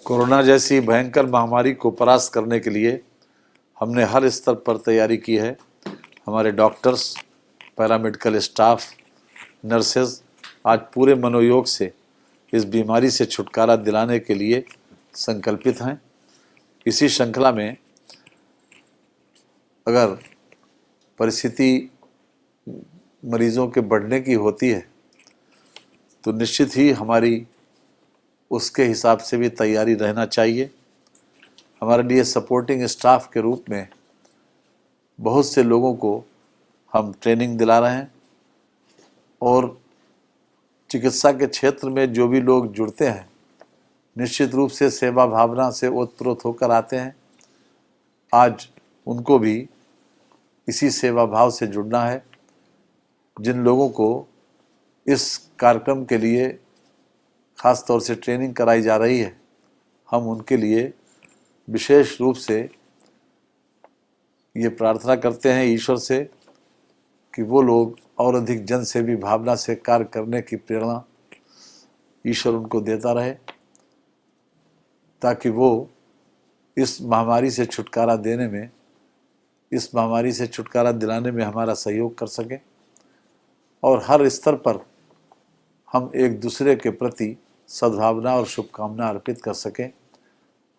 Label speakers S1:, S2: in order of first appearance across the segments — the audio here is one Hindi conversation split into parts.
S1: कोरोना जैसी भयंकर महामारी को परास्त करने के लिए हमने हर स्तर पर तैयारी की है। हमारे डॉक्टर्स, पैरामेडिकल स्टाफ, नर्सेज आज पूरे मनोयोग से इस बीमारी से छुटकारा दिलाने के लिए संकल्पित हैं। इसी श्रृंखला में अगर परिस्थिति मरीजों के बढ़ने की होती है तो निश्चित ही हमारी उसके हिसाब से भी तैयारी रहना चाहिए। हमारे लिए सपोर्टिंग स्टाफ के रूप में बहुत से लोगों को हम ट्रेनिंग दिला रहे हैं और चिकित्सा के क्षेत्र में जो भी लोग जुड़ते हैं निश्चित रूप से सेवा भावना से ओतप्रोत होकर आते हैं। आज उनको भी इसी सेवा भाव से जुड़ना है। जिन लोगों को इस कार्यक्रम के लिए खास तौर से ट्रेनिंग कराई जा रही है, हम उनके लिए विशेष रूप से ये प्रार्थना करते हैं ईश्वर से कि वो लोग और अधिक जन सेवी भावना से कार्य करने की प्रेरणा ईश्वर उनको देता रहे, ताकि वो इस महामारी से छुटकारा देने में, इस महामारी से छुटकारा दिलाने में हमारा सहयोग कर सकें और हर स्तर पर हम एक दूसरे के प्रति सद्भावना और शुभकामना अर्पित कर सकें।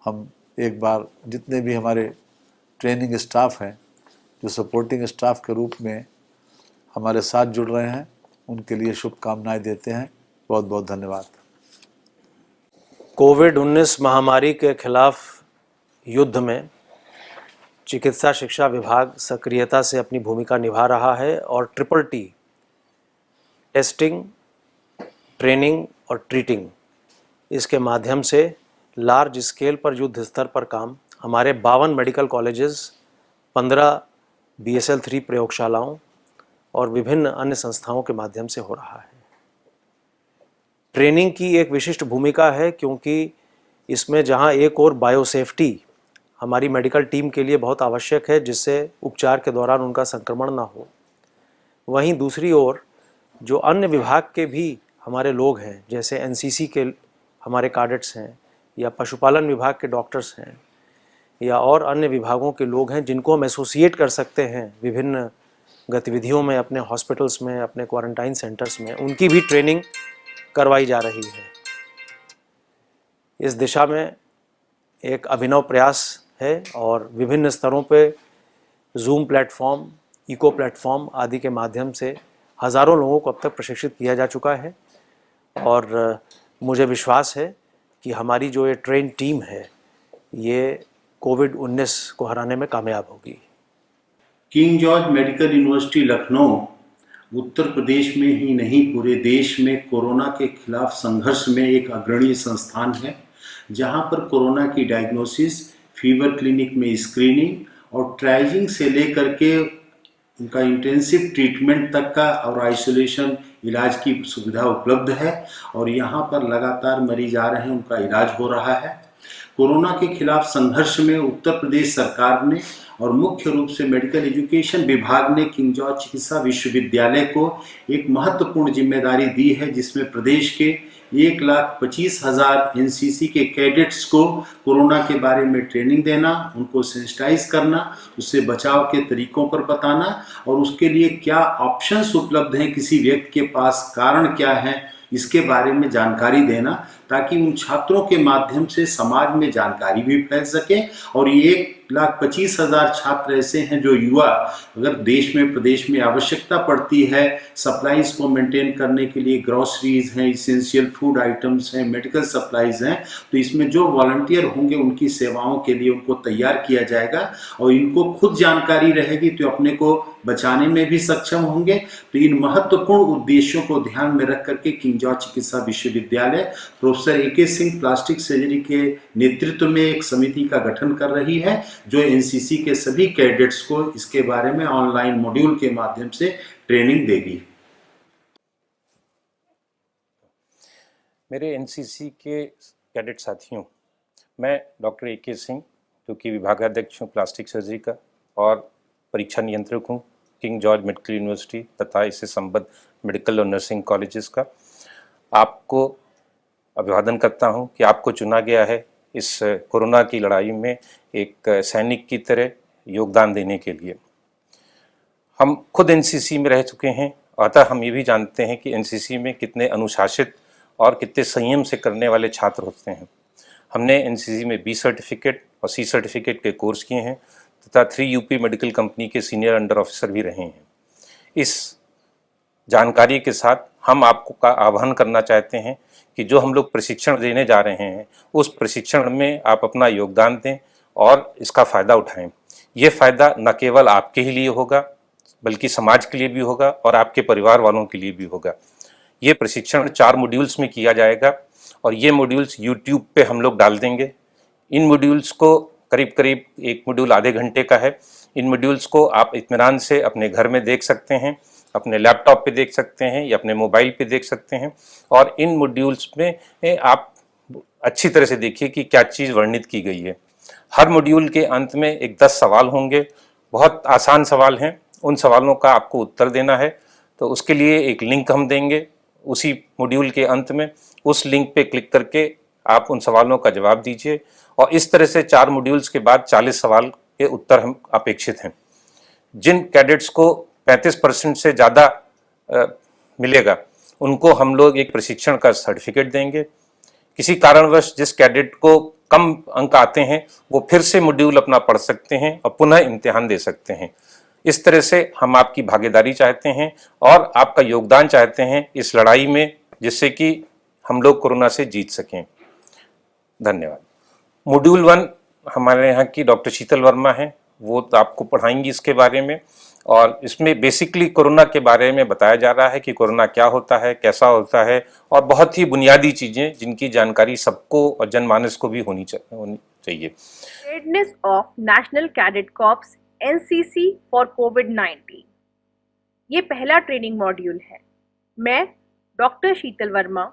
S1: हम एक बार जितने भी हमारे ट्रेनिंग स्टाफ हैं जो सपोर्टिंग स्टाफ के रूप में हमारे साथ जुड़ रहे हैं, उनके लिए शुभकामनाएं देते हैं। बहुत बहुत धन्यवाद।
S2: कोविड-19 महामारी के खिलाफ युद्ध में चिकित्सा शिक्षा विभाग सक्रियता से अपनी भूमिका निभा रहा है और ट्रिपल टी टेस्टिंग, ट्रेनिंग और ट्रीटिंग, इसके माध्यम से लार्ज स्केल पर युद्ध स्तर पर काम हमारे 52 मेडिकल कॉलेजेस, 15 BSL 3 प्रयोगशालाओं और विभिन्न अन्य संस्थाओं के माध्यम से हो रहा है। ट्रेनिंग की एक विशिष्ट भूमिका है क्योंकि इसमें जहां एक और बायोसेफ्टी हमारी मेडिकल टीम के लिए बहुत आवश्यक है जिससे उपचार के दौरान उनका संक्रमण ना हो, वहीं दूसरी ओर जो अन्य विभाग के भी हमारे लोग हैं, जैसे NCC के हमारे कैडेट्स हैं या पशुपालन विभाग के डॉक्टर्स हैं या और अन्य विभागों के लोग हैं जिनको हम एसोसिएट कर सकते हैं विभिन्न गतिविधियों में, अपने हॉस्पिटल्स में, अपने क्वारंटाइन सेंटर्स में, उनकी भी ट्रेनिंग करवाई जा रही है। इस दिशा में एक अभिनव प्रयास है और विभिन्न स्तरों पे जूम प्लेटफॉर्म, इको प्लेटफॉर्म आदि के माध्यम से हज़ारों लोगों को अब तक प्रशिक्षित किया जा चुका है और मुझे विश्वास है कि हमारी जो ये ट्रेन टीम है ये कोविड-19 को हराने में कामयाब होगी।
S3: King George Medical University Lucknow Uttar Pradesh में ही नहीं पूरे देश में कोरोना के खिलाफ संघर्ष में एक अग्रणी संस्थान है, जहां पर कोरोना की डायग्नोसिस, फीवर क्लिनिक में स्क्रीनिंग और ट्राइजिंग से लेकर के उनका इंटेंसिव ट्रीटमेंट तक का और आइसोलेशन इलाज की सुविधा उपलब्ध है और यहाँ पर लगातार मरीज आ रहे हैं, उनका इलाज हो रहा है। कोरोना के खिलाफ संघर्ष में उत्तर प्रदेश सरकार ने और मुख्य रूप से मेडिकल एजुकेशन विभाग ने किंग जॉर्ज चिकित्सा विश्वविद्यालय को एक महत्वपूर्ण जिम्मेदारी दी है, जिसमें प्रदेश के 1,25,000 NCC के कैडेट्स को कोरोना के बारे में ट्रेनिंग देना, उनको सेंसिटाइज करना, उससे बचाव के तरीकों पर बताना और उसके लिए क्या ऑप्शंस उपलब्ध हैं, किसी व्यक्ति के पास कारण क्या है, इसके बारे में जानकारी देना, ताकि उन छात्रों के माध्यम से समाज में जानकारी भी फैल सके। और ये 1,25,000 छात्र ऐसे हैं जो युवा, अगर देश में प्रदेश में आवश्यकता पड़ती है सप्लाईज को मेंटेन करने के लिए, ग्रोसरीज हैं, इसेंशियल फूड आइटम्स हैं, मेडिकल सप्लाईज हैं, तो इसमें जो वॉलंटियर होंगे उनकी सेवाओं के लिए उनको तैयार किया जाएगा और इनको खुद जानकारी रहेगी तो अपने को बचाने में भी सक्षम होंगे। तो इन महत्वपूर्ण उद्देश्यों को ध्यान में रख करके किंग जॉर्ज चिकित्सा विश्वविद्यालय professor AK Singh plastic surgery के नेतृत्व में एक समिति का गठन कर रही है जो NCC के सभी कैडेट्स को इसके बारे में ऑनलाइन मॉड्यूल के माध्यम से ट्रेनिंग देगी।
S4: मेरे NCC के कैडेट साथियों, मैं डॉक्टर AK सिंह, जो कि विभागाध्यक्ष हूँ प्लास्टिक सर्जरी का और परीक्षा नियंत्रक हूँ किंग जॉर्ज मेडिकल यूनिवर्सिटी तथा इससे संबद्ध मेडिकल और नर्सिंग कॉलेजेस का, आपको अभिवादन करता हूं कि आपको चुना गया है इस कोरोना की लड़ाई में एक सैनिक की तरह योगदान देने के लिए। हम खुद एनसीसी में रह चुके हैं, अतः हम ये भी जानते हैं कि एनसीसी में कितने अनुशासित और कितने संयम से करने वाले छात्र होते हैं। हमने एनसीसी में बी सर्टिफिकेट और सी सर्टिफिकेट के कोर्स किए हैं तथा 3 यूपी मेडिकल कंपनी के सीनियर अंडर ऑफिसर भी रहे हैं। इस जानकारी के साथ हम आपको का आह्वान करना चाहते हैं कि जो हम लोग प्रशिक्षण देने जा रहे हैं उस प्रशिक्षण में आप अपना योगदान दें और इसका फ़ायदा उठाएं। ये फ़ायदा न केवल आपके ही लिए होगा बल्कि समाज के लिए भी होगा और आपके परिवार वालों के लिए भी होगा। ये प्रशिक्षण 4 मॉड्यूल्स में किया जाएगा और ये मॉड्यूल्स यूट्यूब पे हम लोग डाल देंगे। इन मॉड्यूल्स को करीब करीब एक मॉड्यूल आधे घंटे का है। इन मॉड्यूल्स को आप इत्मीनान से अपने घर में देख सकते हैं, अपने लैपटॉप पे देख सकते हैं या अपने मोबाइल पे देख सकते हैं। और इन मॉड्यूल्स में आप अच्छी तरह से देखिए कि क्या चीज़ वर्णित की गई है। हर मॉड्यूल के अंत में एक 10 सवाल होंगे, बहुत आसान सवाल हैं। उन सवालों का आपको उत्तर देना है, तो उसके लिए एक लिंक हम देंगे उसी मॉड्यूल के अंत में। उस लिंक पे क्लिक करके आप उन सवालों का जवाब दीजिए और इस तरह से 4 मॉड्यूल्स के बाद 40 सवाल के उत्तर हम अपेक्षित हैं। जिन कैडेट्स को 35% से ज़्यादा मिलेगा उनको हम लोग एक प्रशिक्षण का सर्टिफिकेट देंगे। किसी कारणवश जिस कैडेट को कम अंक आते हैं वो फिर से मॉड्यूल अपना पढ़ सकते हैं और पुनः इम्तिहान दे सकते हैं। इस तरह से हम आपकी भागीदारी चाहते हैं और आपका योगदान चाहते हैं इस लड़ाई में, जिससे कि हम लोग कोरोना से जीत सकें। धन्यवाद। मॉड्यूल 1 हमारे यहाँ की डॉक्टर शीतल वर्मा हैं, वो तो आपको पढ़ाएंगी इसके बारे में। और इसमें बेसिकली कोरोना के बारे में बताया जा रहा है कि कोरोना क्या होता है, कैसा होता है और बहुत ही बुनियादी चीज़ें जिनकी जानकारी सबको और जनमानस को भी होनी चाहिए।
S5: Readiness of National Cadet Corps NCC for COVID-19, ये पहला ट्रेनिंग मॉड्यूल है। मैं doctor Sheetal Verma,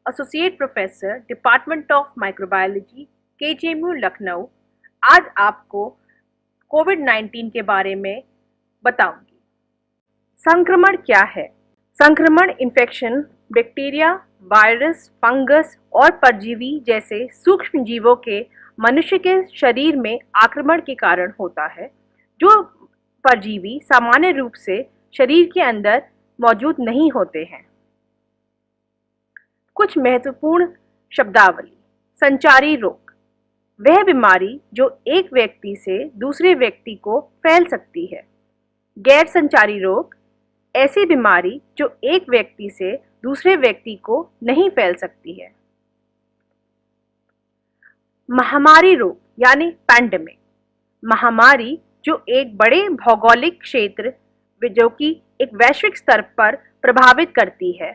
S5: associate professor department of microbiology KGMU Lucknow, आज आपको कोविड-19 के बारे में बताऊंगी। संक्रमण क्या है? संक्रमण इन्फेक्शन बैक्टीरिया, वायरस, फंगस और परजीवी जैसे सूक्ष्म जीवों के मनुष्य के शरीर में आक्रमण के कारण होता है। जो परजीवी सामान्य रूप से शरीर के अंदर मौजूद नहीं होते हैं। कुछ महत्वपूर्ण शब्दावली। संचारी रोग, वह बीमारी जो एक व्यक्ति से दूसरे व्यक्ति को फैल सकती है। गैर संचारी रोग, ऐसी बीमारी जो एक व्यक्ति से दूसरे व्यक्ति को नहीं फैल सकती है। महामारी रोग यानी पैंडेमिक, महामारी जो एक बड़े भौगोलिक क्षेत्र जो कि एक वैश्विक स्तर पर प्रभावित करती है।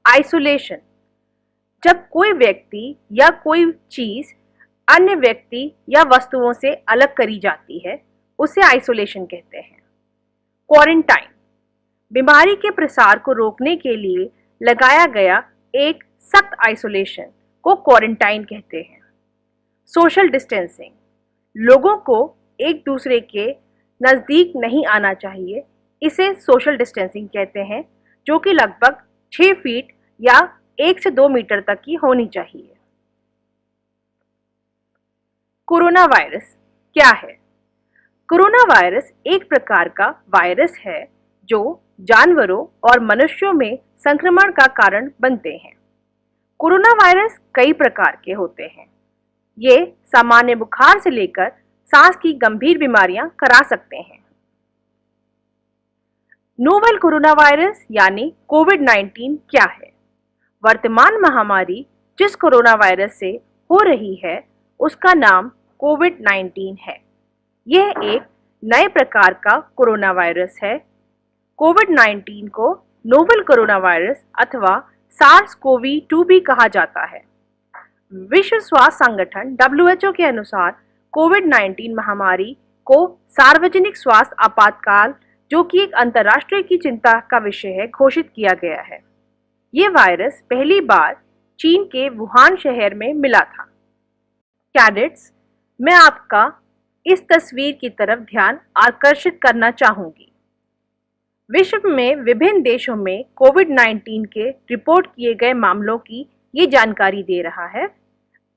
S5: आइसोलेशन, जब कोई व्यक्ति या कोई चीज अन्य व्यक्ति या वस्तुओं से अलग करी जाती है, उसे आइसोलेशन कहते हैं। क्वारंटाइन, बीमारी के प्रसार को रोकने के लिए लगाया गया एक सख्त आइसोलेशन को क्वारंटाइन कहते हैं। सोशल डिस्टेंसिंग, लोगों को एक दूसरे के नज़दीक नहीं आना चाहिए, इसे सोशल डिस्टेंसिंग कहते हैं, जो कि लगभग 6 फीट या 1 से 2 मीटर तक की होनी चाहिए। कोरोना वायरस क्या है? कोरोना वायरस एक प्रकार का वायरस है जो जानवरों और मनुष्यों में संक्रमण का कारण बनते हैं। कोरोना वायरस कई प्रकार के होते हैं। ये सामान्य बुखार से लेकर सांस की गंभीर बीमारियां करा सकते हैं। नोवेल कोरोना वायरस यानी कोविड-19 क्या है? वर्तमान महामारी जिस कोरोना वायरस से हो रही है उसका नाम कोविड-19 है। यह एक नए प्रकार का कोरोना वायरस है। कोविड-19 को नोवेल कोरोना वायरस अथवा SARS-CoV-2 भी कहा जाता है। विश्व स्वास्थ्य संगठन WHO के अनुसार कोविड-19 महामारी को सार्वजनिक स्वास्थ्य आपातकाल, जो कि एक अंतर्राष्ट्रीय की चिंता का विषय है, घोषित किया गया है। ये वायरस पहली बार चीन के वुहान शहर में मिला था। कैडेट्स, मैं आपका इस तस्वीर की तरफ ध्यान आकर्षित करना चाहूंगी। विश्व में विभिन्न देशों में कोविड-19 के रिपोर्ट किए गए मामलों की ये जानकारी दे रहा है।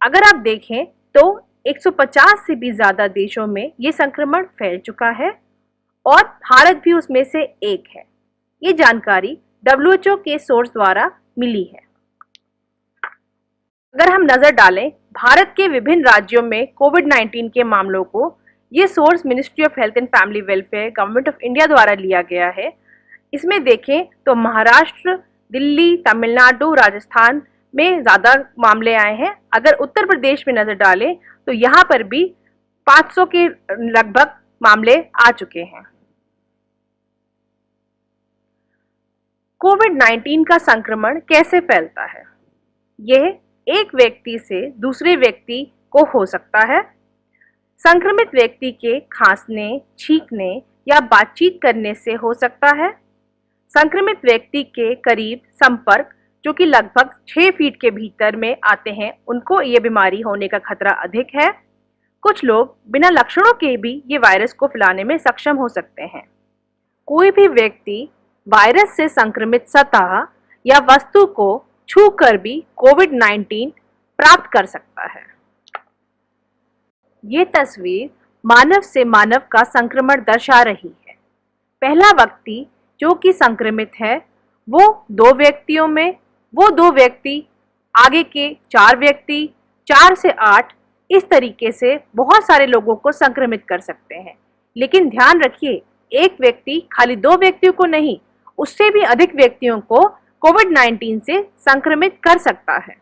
S5: अगर आप देखें तो 150 से भी ज्यादा देशों में ये संक्रमण फैल चुका है और भारत भी उसमें से एक है। ये जानकारी WHO के सोर्स द्वारा मिली है। अगर हम नजर डालें भारत के विभिन्न राज्यों में कोविड-19 के मामलों को, ये source ministry of health and family welfare government of India द्वारा लिया गया है। इसमें देखें तो महाराष्ट्र, दिल्ली, तमिलनाडु, राजस्थान में ज्यादा मामले आए हैं। अगर उत्तर प्रदेश में नजर डालें तो यहाँ पर भी 500 के लगभग मामले आ चुके हैं। कोविड-19 का संक्रमण कैसे फैलता है? यह एक व्यक्ति से दूसरे व्यक्ति को हो सकता है। संक्रमित व्यक्ति के खांसने, छींकने या बातचीत करने से हो सकता है। संक्रमित व्यक्ति के करीब संपर्क, जो कि लगभग 6 फीट के भीतर में आते हैं, उनको ये बीमारी होने का खतरा अधिक है। कुछ लोग बिना लक्षणों के भी ये वायरस को फैलाने में सक्षम हो सकते हैं। कोई भी व्यक्ति वायरस से संक्रमित सतह या वस्तु को छूकर भी कोविड-19 प्राप्त कर सकता है। ये तस्वीर मानव से मानव का संक्रमण दर्शा रही है। पहला व्यक्ति जो कि संक्रमित है वो 2 व्यक्तियों में, वो 2 व्यक्ति आगे के 4 व्यक्ति, 4 से 8, इस तरीके से बहुत सारे लोगों को संक्रमित कर सकते हैं। लेकिन ध्यान रखिए, एक व्यक्ति खाली 2 व्यक्तियों को नहीं, उससे भी अधिक व्यक्तियों को कोविड-19 से संक्रमित कर सकता है।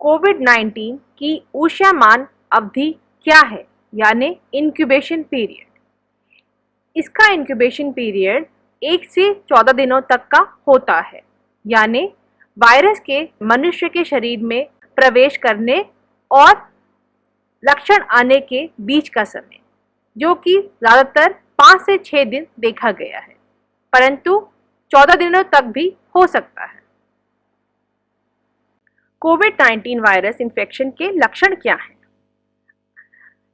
S5: कोविड-19 की ऊष्मायन अवधि क्या है, यानी इंक्यूबेशन पीरियड? इसका इंक्यूबेशन पीरियड 1 से 14 दिनों तक का होता है, यानी वायरस के मनुष्य के शरीर में प्रवेश करने और लक्षण आने के बीच का समय, जो कि ज्यादातर 5 से 6 दिन देखा गया है, परंतु 14 दिनों तक भी हो सकता है। कोविड-19 वायरस इन्फेक्शन के लक्षण क्या हैं?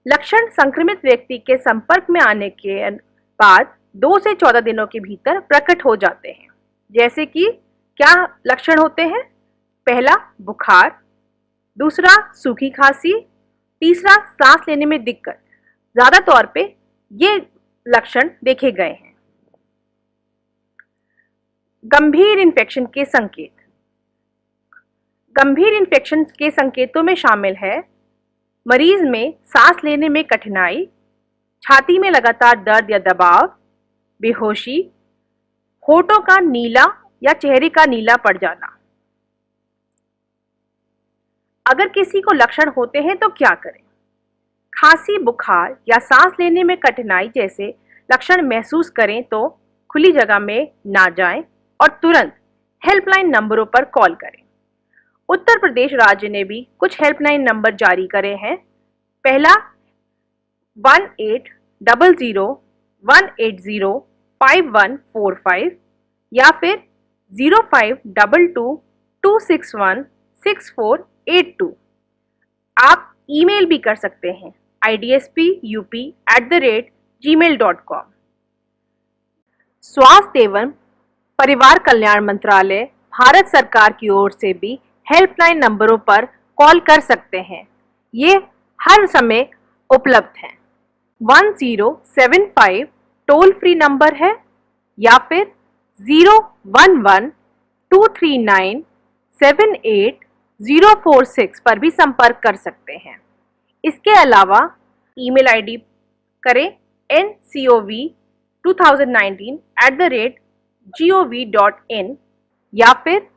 S5: लक्षण संक्रमित व्यक्ति के संपर्क में आने के बाद 2 से 14 दिनों के भीतर प्रकट हो जाते हैं। जैसे कि क्या लक्षण होते हैं? पहला बुखार, दूसरा सूखी खांसी, तीसरा सांस लेने में दिक्कत। ज्यादा तौर पे ये लक्षण देखे गए हैं। गंभीर इन्फेक्शन के संकेत। गंभीर इन्फेक्शन के संकेतों में शामिल है मरीज में सांस लेने में कठिनाई, छाती में लगातार दर्द या दबाव, बेहोशी, होठों का नीला या चेहरे का नीला पड़ जाना। अगर किसी को लक्षण होते हैं तो क्या करें? खांसी, बुखार या सांस लेने में कठिनाई जैसे लक्षण महसूस करें तो खुली जगह में ना जाएं और तुरंत हेल्पलाइन नंबरों पर कॉल करें। उत्तर प्रदेश राज्य ने भी कुछ हेल्पलाइन नंबर जारी करे हैं। पहला 1800-180-5145 या फिर 0522-261-6482। आप ईमेल भी कर सकते हैं idspUP@gmail.com। स्वास्थ्य एवं परिवार कल्याण मंत्रालय भारत सरकार की ओर से भी हेल्पलाइन नंबरों पर कॉल कर सकते हैं। ये हर समय उपलब्ध हैं। 1075 टोल फ्री नंबर है या फिर 011-239-78046 पर भी संपर्क कर सकते हैं। इसके अलावा ईमेल आईडी करें ncov2019@gov.in या फिर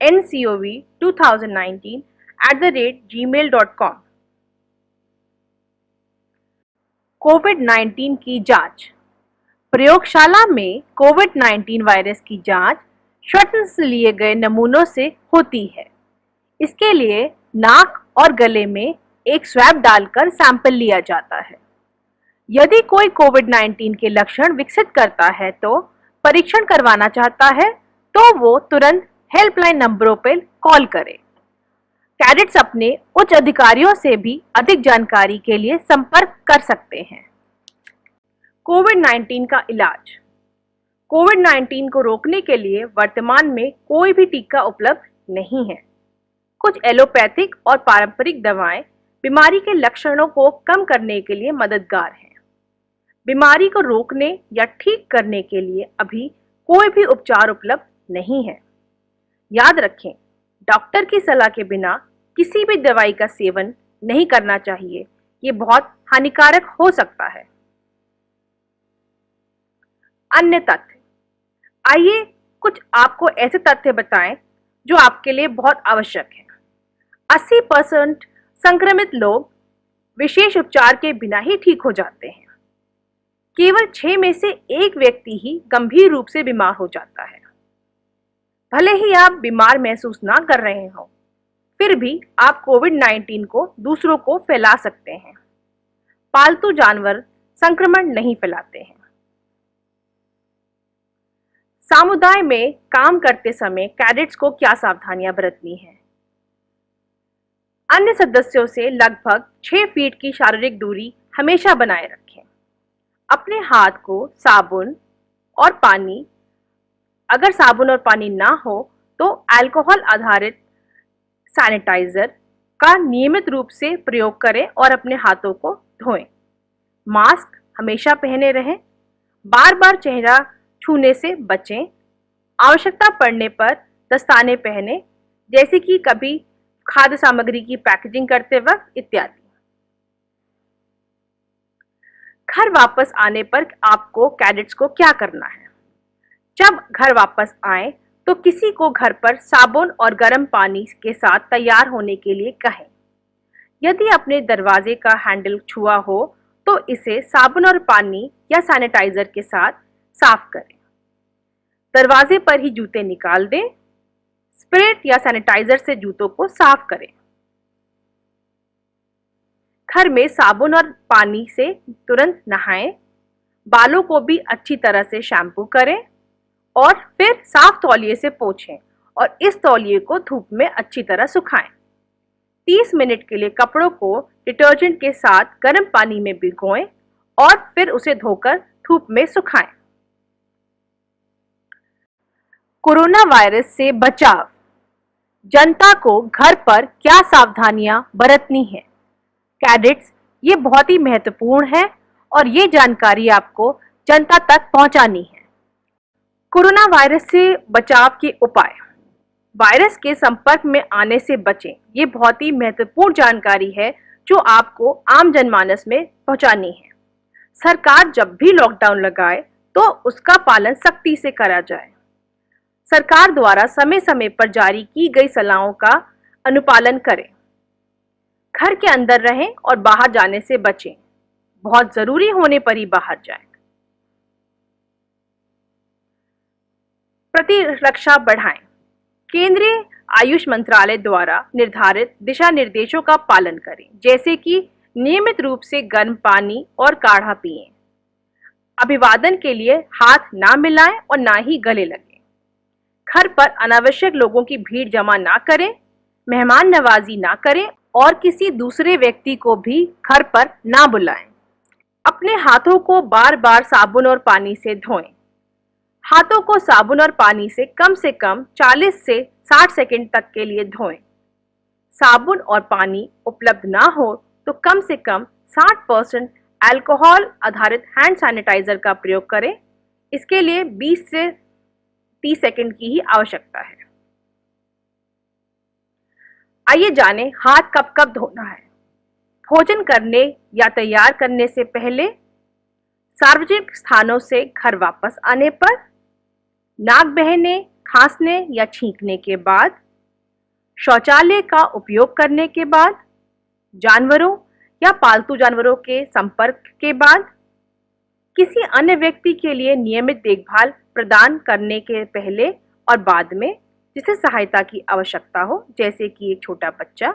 S5: ncov2019@gmail.com। कोविड-19 की जांच। प्रयोगशाला में कोविड-19 वायरस की जांच श्वसन से लिए गए नमूनों से होती है। इसके लिए नाक और गले में एक स्वैब डालकर सैंपल लिया जाता है। यदि कोई कोविड-19 के लक्षण विकसित करता है तो परीक्षण करवाना चाहता है तो वो तुरंत हेल्पलाइन नंबरों पर कॉल करें। कैडेट्स अपने उच्च अधिकारियों से भी अधिक जानकारी के लिए संपर्क कर सकते हैं। कोविड-19 का इलाज। कोविड-19 को रोकने के लिए वर्तमान में कोई भी टीका उपलब्ध नहीं है। कुछ एलोपैथिक और पारंपरिक दवाएं बीमारी के लक्षणों को कम करने के लिए मददगार हैं। बीमारी को रोकने या ठीक करने के लिए अभी कोई भी उपचार उपलब्ध नहीं है। याद रखें, डॉक्टर की सलाह के बिना किसी भी दवाई का सेवन नहीं करना चाहिए, ये बहुत हानिकारक हो सकता है। अन्य तथ्य, आइए कुछ आपको ऐसे तथ्य बताएं जो आपके लिए बहुत आवश्यक है। 80% संक्रमित लोग विशेष उपचार के बिना ही ठीक हो जाते हैं। केवल 6 में से 1 व्यक्ति ही गंभीर रूप से बीमार हो जाता है। भले ही आप बीमार महसूस ना कर रहे हो, फिर भी आप कोविड-19 को दूसरों को फैला सकते हैं। पालतू जानवर संक्रमण नहीं फैलाते हैं। समुदाय में काम करते समय कैडेट्स को क्या सावधानियां बरतनी है? अन्य सदस्यों से लगभग 6 फीट की शारीरिक दूरी हमेशा बनाए रखें। अपने हाथ को साबुन और पानी, अगर साबुन और पानी ना हो तो अल्कोहल आधारित सैनिटाइजर का नियमित रूप से प्रयोग करें और अपने हाथों को धोएं। मास्क हमेशा पहने रहें। बार बार चेहरा छूने से बचें। आवश्यकता पड़ने पर दस्ताने पहनें, जैसे कि कभी खाद्य सामग्री की पैकेजिंग करते वक्त इत्यादि। घर वापस आने पर आपको कैडेट्स को क्या करना है? जब घर वापस आए तो किसी को घर पर साबुन और गर्म पानी के साथ तैयार होने के लिए कहें। यदि अपने दरवाजे का हैंडल छुआ हो तो इसे साबुन और पानी या सैनिटाइजर के साथ साफ करें। दरवाजे पर ही जूते निकाल दें। स्प्रे या सैनिटाइजर से जूतों को साफ करें। घर में साबुन और पानी से तुरंत नहाएं। बालों को भी अच्छी तरह से शैम्पू करें और फिर साफ तौलिए से पोंछें और इस तौलिए को धूप में अच्छी तरह सुखाएं। 30 मिनट के लिए कपड़ों को डिटर्जेंट के साथ गर्म पानी में भिगोएं और फिर उसे धोकर धूप में सुखाएं। कोरोना वायरस से बचाव, जनता को घर पर क्या सावधानियां बरतनी है? कैडेट्स, ये बहुत ही महत्वपूर्ण है और ये जानकारी आपको जनता तक पहुंचानी है। कोरोना वायरस से बचाव के उपाय। वायरस के संपर्क में आने से बचें। ये बहुत ही महत्वपूर्ण जानकारी है जो आपको आम जनमानस में पहुंचानी है। सरकार जब भी लॉकडाउन लगाए तो उसका पालन सख्ती से करा जाए। सरकार द्वारा समय समय पर जारी की गई सलाहों का अनुपालन करें। घर के अंदर रहें और बाहर जाने से बचें। बहुत जरूरी होने पर ही बाहर जाएं। प्रतिरक्षा बढ़ाएं। केंद्रीय आयुष मंत्रालय द्वारा निर्धारित दिशा निर्देशों का पालन करें, जैसे कि नियमित रूप से गर्म पानी और काढ़ा पिएं। अभिवादन के लिए हाथ ना मिलाएं और ना ही गले लगें। घर पर अनावश्यक लोगों की भीड़ जमा ना करें, मेहमान नवाजी ना करें और किसी दूसरे व्यक्ति को भी घर पर ना बुलाएं। अपने हाथों को बार बार साबुन और पानी से धोएं। हाथों को साबुन और पानी से कम 40 से 60 सेकंड तक के लिए धोएं। साबुन और पानी उपलब्ध ना हो तो कम से कम 60% अल्कोहल आधारित हैंड सैनिटाइजर का प्रयोग करें। इसके लिए 20 से 30 सेकंड की ही आवश्यकता है। आइए जानें हाथ कब कब धोना है। भोजन करने या तैयार करने से पहले, सार्वजनिक स्थानों से घर वापस आने पर, नाक बहने, खांसने या छींकने के बाद, शौचालय का उपयोग करने के बाद, जानवरों या पालतू जानवरों के संपर्क के बाद, किसी अन्य व्यक्ति के लिए नियमित देखभाल प्रदान करने के पहले और बाद में, जिसे सहायता की आवश्यकता हो, जैसे कि एक छोटा बच्चा।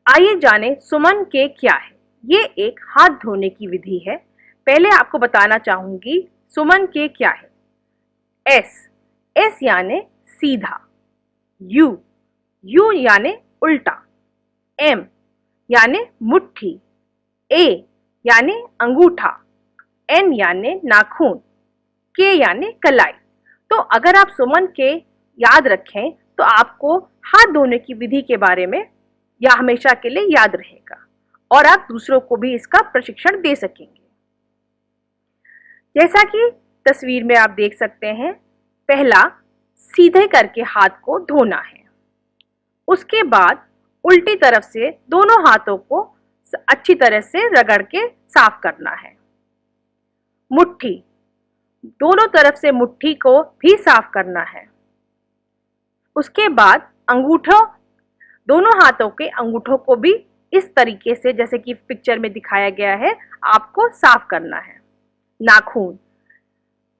S5: आइए जानें सुमन के क्या है। ये एक हाथ धोने की विधि है। पहले आपको बताना चाहूंगी सुमन के क्या है। एस यानी सीधा, यू यानी उल्टा, एम यानी मुट्ठी, ए यानी अंगूठा, एन यानी नाखून, के यानी कलाई। तो अगर आप सुमन के याद रखें तो आपको हाथ धोने की विधि के बारे में या हमेशा के लिए याद रहेगा और आप दूसरों को भी इसका प्रशिक्षण दे सकेंगे। जैसा कि तस्वीर में आप देख सकते हैं, पहला सीधे करके हाथ को धोना है। उसके बाद उल्टी तरफ से दोनों हाथों को अच्छी तरह से रगड़ के साफ करना है। मुट्ठी, दोनों तरफ से मुट्ठी को भी साफ करना है। उसके बाद अंगूठों, दोनों हाथों के अंगूठों को भी इस तरीके से, जैसे कि पिक्चर में दिखाया गया है, आपको साफ करना है। नाखून,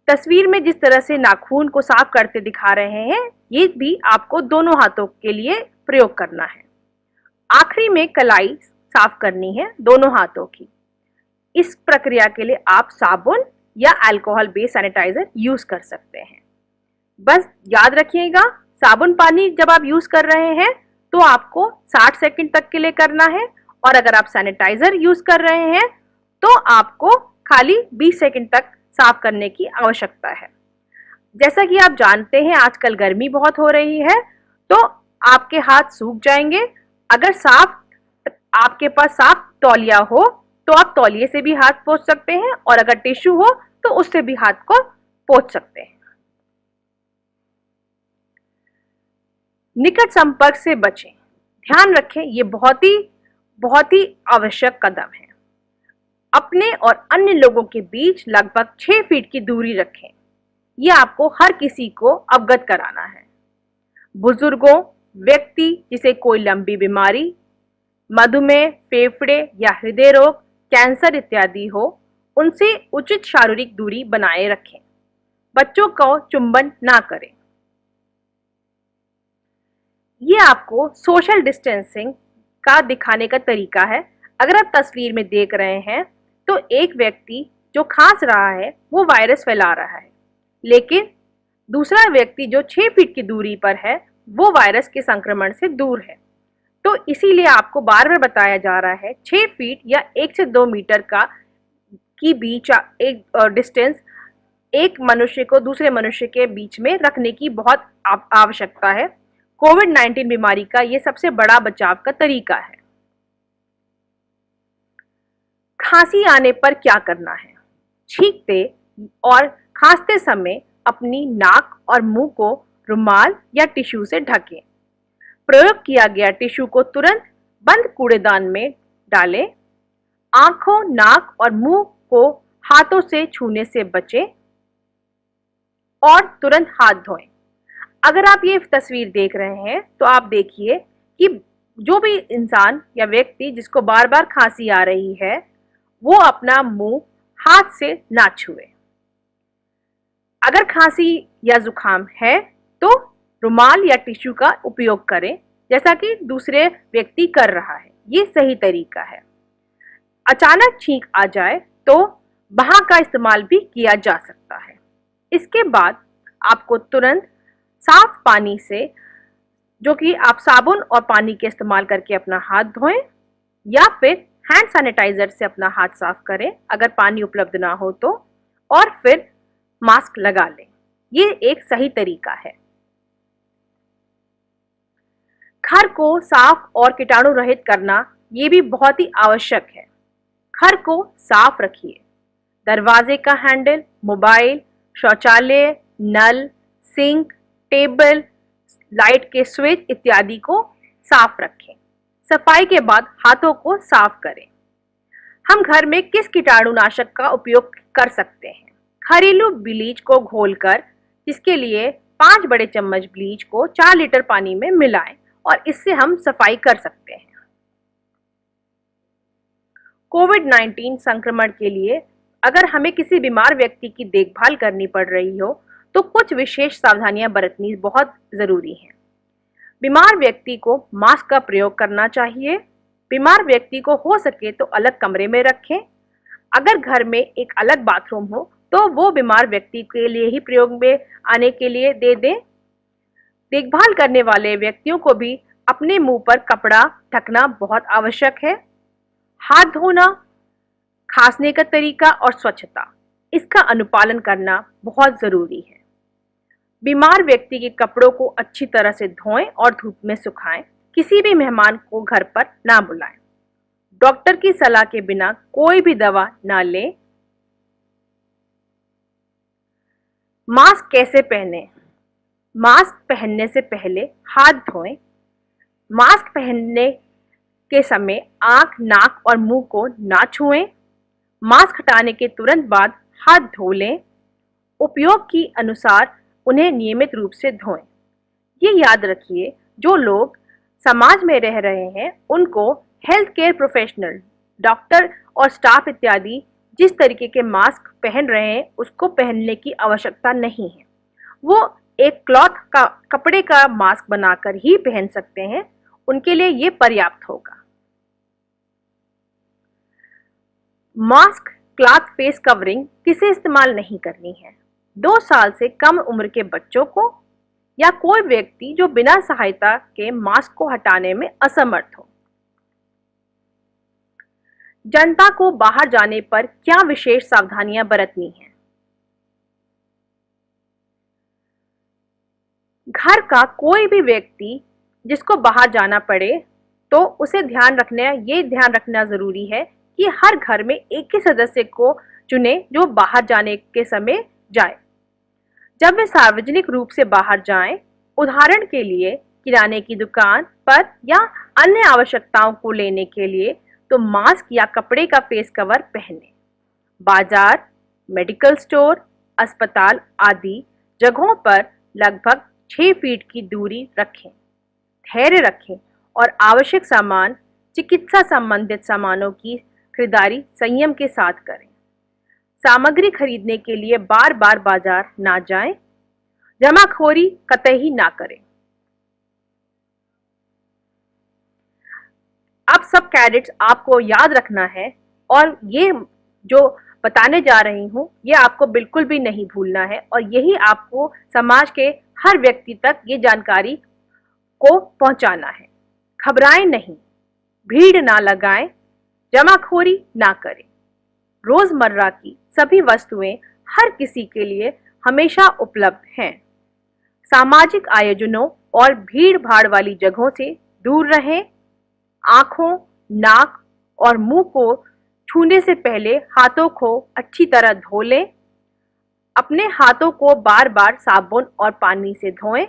S5: तस्वीर में जिस तरह से नाखून को साफ करते दिखा रहे हैं, ये भी आपको दोनों हाथों के लिए प्रयोग करना है। आखिरी में कलाई साफ करनी है दोनों हाथों की। इस प्रक्रिया के लिए आप साबुन या अल्कोहल बेस्ड सैनिटाइजर यूज कर सकते हैं। बस याद रखिएगा, साबुन पानी जब आप यूज कर रहे हैं तो आपको 60 सेकंड तक के लिए करना है, और अगर आप सैनिटाइजर यूज कर रहे हैं तो आपको खाली 20 सेकंड तक साफ करने की आवश्यकता है। जैसा कि आप जानते हैं, आजकल गर्मी बहुत हो रही है, तो आपके हाथ सूख जाएंगे। अगर आपके पास साफ तौलिया हो तो आप तौलिए से भी हाथ पोंछ सकते हैं, और अगर टिश्यू हो तो उससे भी हाथ को पोंछ सकते हैं। निकट संपर्क से बचें। ध्यान रखें, ये बहुत ही आवश्यक कदम है। अपने और अन्य लोगों के बीच लगभग 6 फीट की दूरी रखें। ये आपको हर किसी को अवगत कराना है। बुजुर्गों, व्यक्ति जिसे कोई लंबी बीमारी, मधुमेह, फेफड़े या हृदय रोग, कैंसर इत्यादि हो, उनसे उचित शारीरिक दूरी बनाए रखें। बच्चों को चुंबन ना करें। ये आपको सोशल डिस्टेंसिंग का दिखाने का तरीका है। अगर आप तस्वीर में देख रहे हैं तो एक व्यक्ति जो खांस रहा है वो वायरस फैला रहा है, लेकिन दूसरा व्यक्ति जो 6 फीट की दूरी पर है वो वायरस के संक्रमण से दूर है। तो इसीलिए आपको बार बार बताया जा रहा है 6 फीट या 1 से 2 मीटर की बीच एक डिस्टेंस एक मनुष्य को दूसरे मनुष्य के बीच में रखने की बहुत आवश्यकता है। कोविड-19 बीमारी का ये सबसे बड़ा बचाव का तरीका है। खांसी आने पर क्या करना है? छींकते और खांसते समय अपनी नाक और मुंह को रुमाल या टिश्यू से ढकें। प्रयोग किया गया टिश्यू को तुरंत बंद कूड़ेदान में डालें। आंखों, नाक और मुंह को हाथों से छूने से बचें और तुरंत हाथ धोएं। अगर आप ये तस्वीर देख रहे हैं तो आप देखिए कि जो भी इंसान या व्यक्ति जिसको बार बार खांसी आ रही है वो अपना मुंह हाथ से ना छुए। अगर खांसी या जुकाम है तो रुमाल या टिश्यू का उपयोग करें, जैसा कि दूसरे व्यक्ति कर रहा है। ये सही तरीका है। अचानक छींक आ जाए तो बहा का इस्तेमाल भी किया जा सकता है। इसके बाद आपको तुरंत साफ पानी से, जो कि आप साबुन और पानी के इस्तेमाल करके अपना हाथ धोएं, या फिर हैंड सैनिटाइजर से अपना हाथ साफ करें अगर पानी उपलब्ध ना हो तो, और फिर मास्क लगा लें। ये एक सही तरीका है। घर को साफ और कीटाणु रहित करना ये भी बहुत ही आवश्यक है। घर को साफ रखिए। दरवाजे का हैंडल, मोबाइल, शौचालय, नल, सिंक, टेबल, लाइट के स्विच इत्यादि को साफ रखें। सफाई के बाद हाथों को साफ करें। हम घर में किस कीटाणुनाशक का उपयोग कर सकते हैं? घरेलू ब्लीच को घोलकर, जिसके लिए 5 बड़े चम्मच ब्लीच को 4 लीटर पानी में मिलाएं और इससे हम सफाई कर सकते हैं। कोविड-19 संक्रमण के लिए अगर हमें किसी बीमार व्यक्ति की देखभाल करनी पड़ रही हो तो कुछ विशेष सावधानियां बरतनी बहुत जरूरी हैं। बीमार व्यक्ति को मास्क का प्रयोग करना चाहिए। बीमार व्यक्ति को हो सके तो अलग कमरे में रखें। अगर घर में एक अलग बाथरूम हो तो वो बीमार व्यक्ति के लिए ही प्रयोग में आने के लिए दे दें। देखभाल करने वाले व्यक्तियों को भी अपने मुंह पर कपड़ा ढकना बहुत आवश्यक है। हाथ धोना, खांसने का तरीका और स्वच्छता, इसका अनुपालन करना बहुत जरूरी है। बीमार व्यक्ति के कपड़ों को अच्छी तरह से धोएं और धूप में सुखाएं। किसी भी मेहमान को घर पर ना बुलाएं। डॉक्टर की सलाह के बिना कोई भी दवा ना लें। मास्क कैसे पहनें? मास्क पहनने से पहले हाथ धोएं। मास्क पहनने के समय आंख, नाक और मुंह को ना छुएं। मास्क हटाने के तुरंत बाद हाथ धो लें। उपयोग के अनुसार उन्हें नियमित रूप से धोएं। ये याद रखिए, जो लोग समाज में रह रहे हैं उनको हेल्थ केयर प्रोफेशनल, डॉक्टर और स्टाफ इत्यादि जिस तरीके के मास्क पहन रहे हैं उसको पहनने की आवश्यकता नहीं है। वो एक क्लॉथ का, कपड़े का मास्क बनाकर ही पहन सकते हैं, उनके लिए ये पर्याप्त होगा। मास्क, क्लॉथ फेस कवरिंग किसे इस्तेमाल नहीं करनी है? 2 साल से कम उम्र के बच्चों को या कोई व्यक्ति जो बिना सहायता के मास्क को हटाने में असमर्थ हो। जनता को बाहर जाने पर क्या विशेष सावधानियां बरतनी हैं? घर का कोई भी व्यक्ति जिसको बाहर जाना पड़े तो उसे ये ध्यान रखना जरूरी है कि हर घर में एक ही सदस्य को चुने जो बाहर जाने के समय जाए। जब वे सार्वजनिक रूप से बाहर जाएं, उदाहरण के लिए किराने की दुकान पर या अन्य आवश्यकताओं को लेने के लिए, तो मास्क या कपड़े का फेस कवर पहनें। बाजार, मेडिकल स्टोर, अस्पताल आदि जगहों पर लगभग 6 फीट की दूरी रखें। धैर्य रखें और आवश्यक सामान, चिकित्सा संबंधित सामानों की खरीदारी संयम के साथ करें। सामग्री खरीदने के लिए बार बार बाजार ना जाएं। जमाखोरी कतई ना करें। अब सब कैडेट्स आपको याद रखना है और ये जो बताने जा रही हूँ ये आपको बिल्कुल भी नहीं भूलना है और यही आपको समाज के हर व्यक्ति तक ये जानकारी को पहुंचाना है। घबराएं नहीं, भीड़ ना लगाएं, जमाखोरी ना करें। रोजमर्रा की सभी वस्तुएं हर किसी के लिए हमेशा उपलब्ध हैं। सामाजिक आयोजनों और भीड़ भाड़ वाली जगहों से दूर रहें। आंखों, नाक और मुंह को छूने से पहले हाथों को अच्छी तरह धो लें। अपने हाथों को बार बार साबुन और पानी से धोएं।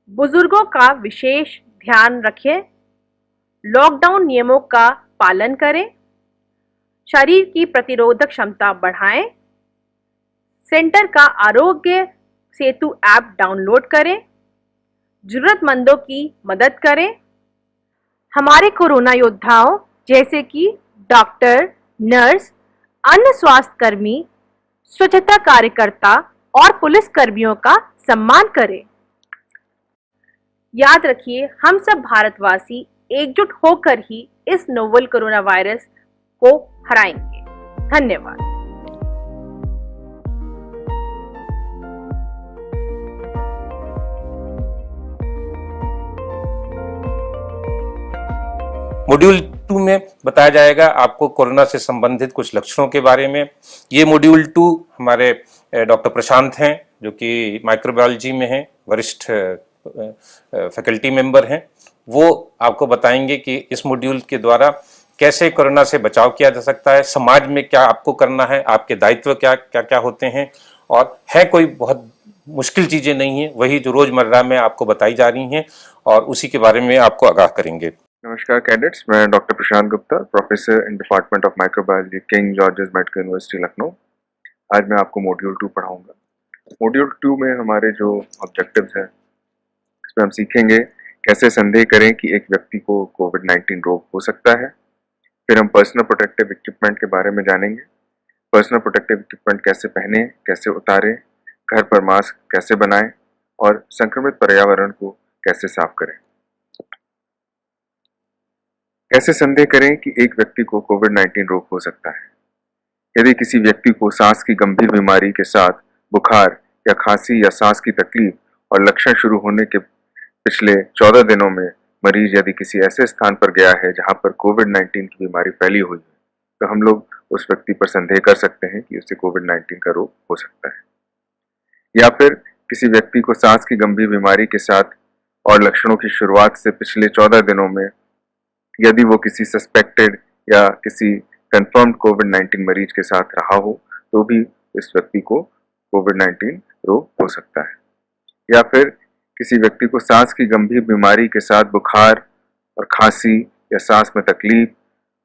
S5: बुजुर्गों का विशेष ध्यान रखें। लॉकडाउन नियमों का पालन करें। शरीर की प्रतिरोधक क्षमता बढ़ाएं। सेंटर का आरोग्य सेतु ऐप डाउनलोड करें। जरूरतमंदों की मदद करें। हमारे कोरोना योद्धाओं जैसे कि डॉक्टर, नर्स, अन्य स्वास्थ्य कर्मी, स्वच्छता कार्यकर्ता और पुलिस कर्मियों का सम्मान करें। याद रखिए, हम सब भारतवासी एकजुट होकर ही इस नोवेल कोरोना वायरस को हराएंगे। धन्यवाद।
S4: मॉड्यूल 2 में बताया जाएगा आपको कोरोना से संबंधित कुछ लक्षणों के बारे में। ये मॉड्यूल 2 हमारे डॉक्टर प्रशांत हैं जो कि माइक्रोबायोलॉजी में हैं, वरिष्ठ फैकल्टी मेंबर हैं। वो आपको बताएंगे कि इस मॉड्यूल के द्वारा कैसे कोरोना से बचाव किया जा सकता है, समाज में क्या आपको करना है, आपके दायित्व क्या क्या क्या होते हैं, और है कोई बहुत मुश्किल चीज़ें नहीं है, वही जो रोज़मर्रा में आपको बताई जा रही हैं और उसी के बारे में आपको आगाह करेंगे।
S6: नमस्कार कैडेट्स, मैं doctor Prashant Gupta, professor in department of microbiology, king George's medical University Lucknow. आज मैं आपको मॉड्यूल 2 पढ़ाऊंगा। मॉड्यूल 2 में हमारे जो ऑब्जेक्टिव्स हैं इसमें हम सीखेंगे कैसे संदेह करें कि एक व्यक्ति को कोविड-19 रोग हो सकता है। फिर हम पर्सनल प्रोटेक्टिव इक्विपमेंट के बारे में जानेंगे। पर्सनल प्रोटेक्टिव इक्विपमेंट कैसे पहने, कैसे उतारें, घर पर मास्क कैसे बनाएं और संक्रमित पर्यावरण को कैसे साफ करें। कैसे संदेह करें कि एक व्यक्ति को कोविड-19 रोग हो सकता है। यदि किसी व्यक्ति को सांस की गंभीर बीमारी के साथ बुखार या खांसी या सांस की तकलीफ और लक्षण शुरू होने के पिछले 14 दिनों में मरीज यदि किसी ऐसे स्थान पर गया है जहां पर कोविड-19 की बीमारी फैली हुई है, तो हम लोग उस व्यक्ति पर संदेह कर सकते हैं कि उसे कोविड-19 का रोग हो सकता है। या फिर किसी व्यक्ति को सांस की गंभीर बीमारी के साथ और लक्षणों की शुरुआत से पिछले 14 दिनों में यदि वो किसी सस्पेक्टेड या किसी कंफर्म्ड कोविड-19 मरीज के साथ रहा हो तो भी इस व्यक्ति को कोविड-19 रोग हो सकता है। या फिर किसी व्यक्ति को सांस की गंभीर बीमारी के साथ बुखार और खांसी या सांस में तकलीफ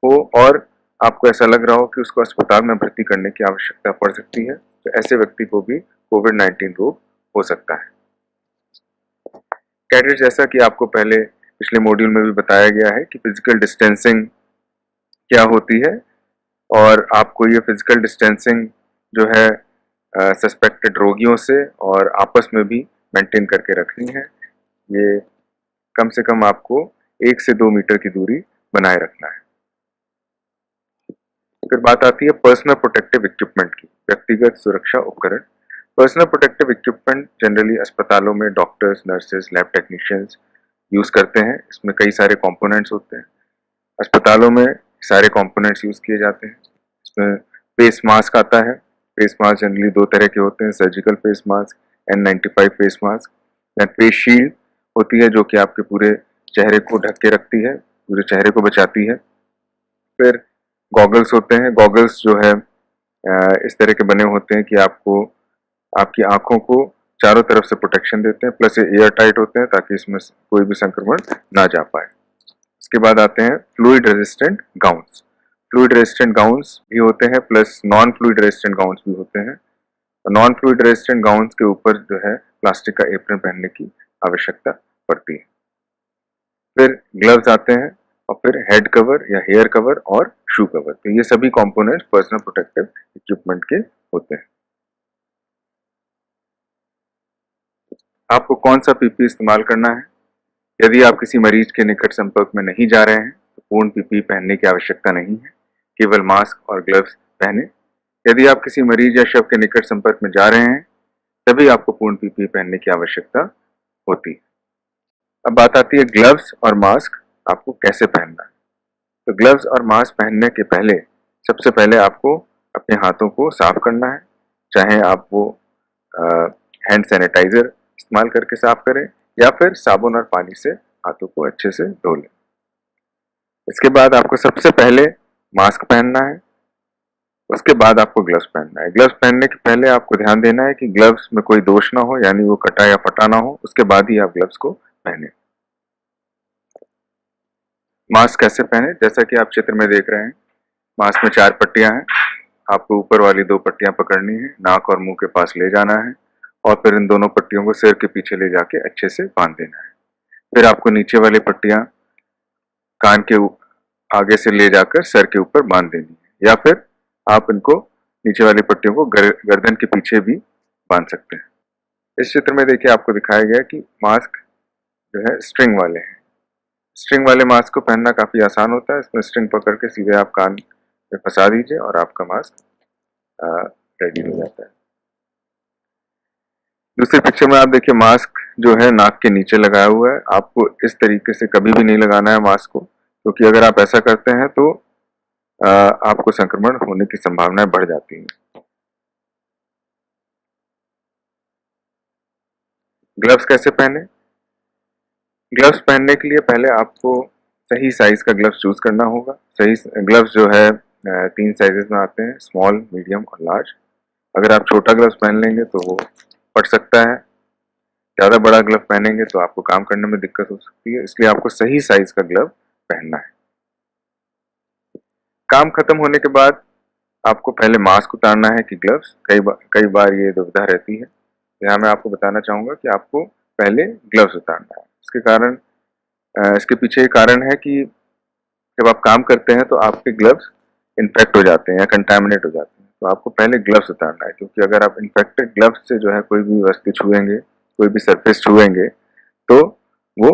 S6: हो और आपको ऐसा लग रहा हो कि उसको अस्पताल में भर्ती करने की आवश्यकता पड़ सकती है, तो ऐसे व्यक्ति को भी कोविड-19 रोग हो सकता है। कैडेट, जैसा कि आपको पहले पिछले मॉड्यूल में भी बताया गया है कि फिजिकल डिस्टेंसिंग क्या होती है और आपको ये फिजिकल डिस्टेंसिंग जो है सस्पेक्टेड रोगियों से और आपस में भी मेंटेन करके रखनी है। ये कम से कम आपको 1 से 2 मीटर की दूरी बनाए रखना है। फिर बात आती है पर्सनल प्रोटेक्टिव इक्विपमेंट की, व्यक्तिगत सुरक्षा उपकरण। पर्सनल प्रोटेक्टिव इक्विपमेंट जनरली अस्पतालों में doctors, nurses, lab technicians use करते हैं। इसमें कई सारे कंपोनेंट्स होते हैं। अस्पतालों में सारे कंपोनेंट्स यूज किए जाते हैं। इसमें फेस मास्क आता है। फेस मास्क जनरली 2 तरह के होते हैं, surgical face mask, N95 face mask. Then face shield होती है जो कि आपके पूरे चेहरे को ढक के रखती है, पूरे चेहरे को बचाती है। फिर गॉगल्स होते हैं। गॉगल्स जो है इस तरह के बने होते हैं कि आपको आपकी आंखों को चारों तरफ से प्रोटेक्शन देते हैं, प्लस ये एयर टाइट होते हैं ताकि इसमें कोई भी संक्रमण ना जा पाए। इसके बाद आते हैं fluid resistant gowns. Fluid resistant gowns भी होते हैं, plus non fluid resistant gowns भी होते हैं। नॉन फ्लूइड रेजिस्टेंट गाउन्स के ऊपर जो है प्लास्टिक का एप्रन पहनने की आवश्यकता पड़ती है। फिर ग्लव्स आते हैं और फिर हेड कवर या हेयर कवर और शू कवर। तो ये सभी कंपोनेंट्स पर्सनल प्रोटेक्टिव इक्विपमेंट के होते हैं। आपको कौन सा पीपी इस्तेमाल करना है? यदि आप किसी मरीज के निकट संपर्क में नहीं जा रहे हैं तो पूर्ण पीपी पहनने की आवश्यकता नहीं है, केवल मास्क और ग्लव्स पहने। यदि आप किसी मरीज या शव के निकट संपर्क में जा रहे हैं तभी आपको पूर्ण पीपी पहनने की आवश्यकता होती है। अब बात आती है ग्लव्स और मास्क आपको कैसे पहनना है। तो ग्लव्स और मास्क पहनने के पहले सबसे पहले आपको अपने हाथों को साफ करना है, चाहे आप वो हैंड सैनिटाइजर इस्तेमाल करके साफ करें या फिर साबुन और पानी से हाथों को अच्छे से धो लें। इसके बाद आपको सबसे पहले मास्क पहनना है, उसके बाद आपको ग्लव्स पहनना है। ग्लव्स पहनने के पहले आपको ध्यान देना है कि ग्लव्स में कोई दोष ना हो, यानी वो कटा या फटा ना हो, उसके बाद ही आप ग्लव्स को पहने। मास्क कैसे पहने? जैसा कि आप चित्र में देख रहे हैं, मास्क में 4 पट्टियां हैं। आपको ऊपर वाली 2 पट्टियां पकड़नी है, नाक और मुंह के पास ले जाना है और फिर इन दोनों पट्टियों को सिर के पीछे ले जाके अच्छे से बांध देना है। फिर आपको नीचे वाली पट्टियां कान के आगे से ले जाकर सर के ऊपर बांध देनी है, या फिर आप इनको नीचे वाली पट्टियों को गर्दन के पीछे भी बांध सकते हैं। इस चित्र में देखिए आपको दिखाया गया कि मास्क जो है स्ट्रिंग वाले हैं। स्ट्रिंग वाले मास्क को पहनना काफ़ी आसान होता है। इसमें स्ट्रिंग पकड़ के सीधे आप कान में फंसा दीजिए और आपका मास्क रेडी हो जाता है। दूसरी पिक्चर में आप देखिए मास्क जो है नाक के नीचे लगाया हुआ है। आपको इस तरीके से कभी भी नहीं लगाना है मास्क को, क्योंकि अगर आप ऐसा करते हैं तो आपको संक्रमण होने की संभावनाएं बढ़ जाती हैं। ग्लव्स कैसे पहने? ग्लव्स पहनने के लिए पहले आपको सही साइज का ग्लव्स चूज करना होगा। सही ग्लव्स जो है 3 साइजेस में आते हैं, स्मॉल, मीडियम और लार्ज। अगर आप छोटा ग्लव्स पहन लेंगे तो वो फट सकता है। ज़्यादा बड़ा ग्लव पहनेंगे तो आपको काम करने में दिक्कत हो सकती है, इसलिए आपको सही साइज का ग्लव पहनना है। काम खत्म होने के बाद आपको पहले मास्क उतारना है कि ग्लव्स। कई बार ये दुविधा रहती है। यहाँ मैं आपको बताना चाहूँगा कि आपको पहले ग्लव्स उतारना है। इसके पीछे कारण है कि जब आप काम करते हैं तो आपके ग्लव्स इन्फेक्ट हो जाते हैं या कंटामिनेट हो जाते हैं, तो आपको पहले ग्लव्स उतारना है, क्योंकि अगर आप इन्फेक्टेड ग्लव्स से जो है कोई भी वस्तु छुएंगे, कोई भी सरफेस छुएंगे तो वो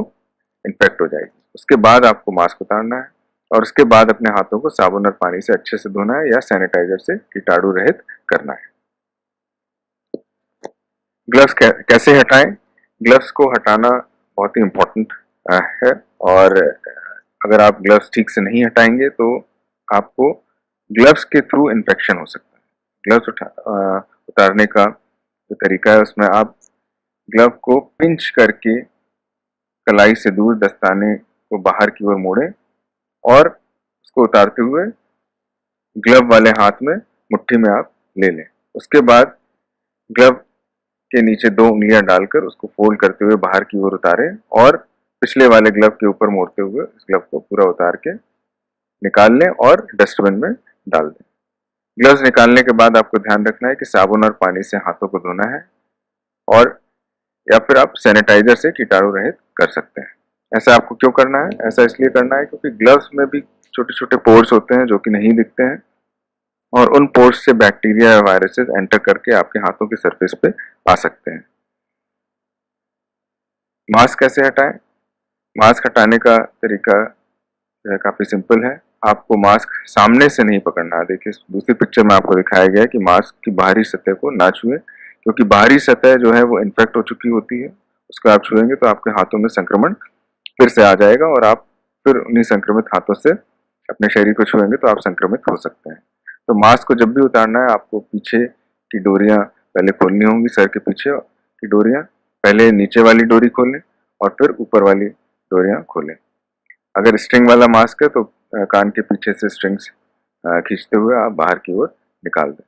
S6: इन्फेक्ट हो जाएगी। उसके बाद आपको मास्क उतारना है और उसके बाद अपने हाथों को साबुन और पानी से अच्छे से धोना है या सैनिटाइजर से कीटाणु रहित करना है। ग्लव्स कैसे हटाएं? ग्लव्स को हटाना बहुत ही इम्पोर्टेंट है, और अगर आप ग्लव्स ठीक से नहीं हटाएंगे तो आपको ग्लव्स के थ्रू इन्फेक्शन हो सकता है। ग्लव्स उतारने का जो तरीका है उसमें आप ग्लव को पिंच करके कलाई से दूर दस्ताने को बाहर की ओर मोड़ें और उसको उतारते हुए ग्लव वाले हाथ में मुट्ठी में आप ले लें। उसके बाद ग्लव के नीचे 2 उंगलियां डालकर उसको फोल्ड करते हुए बाहर की ओर उतारें और पिछले वाले ग्लव के ऊपर मोड़ते हुए इस ग्लव को पूरा उतार के निकाल लें और डस्टबिन में डाल दें। ग्लव्स निकालने के बाद आपको ध्यान रखना है कि साबुन और पानी से हाथों को धोना है और या फिर आप सैनिटाइजर से कीटाणु रहित कर सकते हैं। ऐसा आपको क्यों करना है? ऐसा इसलिए करना है क्योंकि ग्लव्स में भी छोटे छोटे पोर्स होते हैं जो कि नहीं दिखते हैं और उन पोर्स से बैक्टीरिया या वायरसेस एंटर करके आपके हाथों की सरफेस पे आ सकते हैं। मास्क कैसे हटाएं? मास्क हटाने का तरीका जो है काफी सिंपल है। आपको मास्क सामने से नहीं पकड़ना है। देखिए दूसरी पिक्चर में आपको दिखाया गया है कि मास्क की बाहरी सतह को ना छुए, क्योंकि बाहरी सतह जो है वो इन्फेक्ट हो चुकी होती है। उसको आप छुएंगे तो आपके हाथों में संक्रमण फिर से आ जाएगा और आप फिर उन्हीं संक्रमित हाथों से अपने शरीर को छुएंगे तो आप संक्रमित हो सकते हैं। तो मास्क को जब भी उतारना है आपको पीछे की डोरियां पहले खोलनी होंगी। सर के पीछे की डोरियां, पहले नीचे वाली डोरी खोलें और फिर ऊपर वाली डोरियां खोलें। अगर स्ट्रिंग वाला मास्क है तो कान के पीछे से स्ट्रिंग्स खींचते हुए आप बाहर की ओर निकाल दें।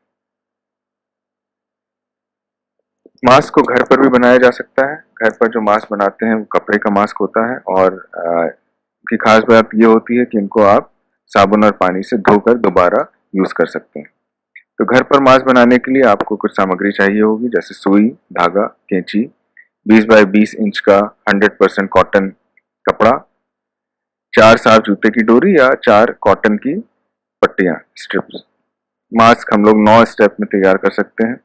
S6: मास्क को घर पर भी बनाया जा सकता है। घर पर जो मास्क बनाते हैं वो कपड़े का मास्क होता है और की खास बात ये होती है कि इनको आप साबुन और पानी से धोकर दोबारा यूज कर सकते हैं। तो घर पर मास्क बनाने के लिए आपको कुछ सामग्री चाहिए होगी, जैसे सुई, धागा, कैंची, 20 बाय 20 इंच का 100% कॉटन कपड़ा, 4 साफ जूते की डोरी या 4 कॉटन की पट्टियां, स्ट्रिप्स। मास्क हम लोग 9 स्टेप में तैयार कर सकते हैं।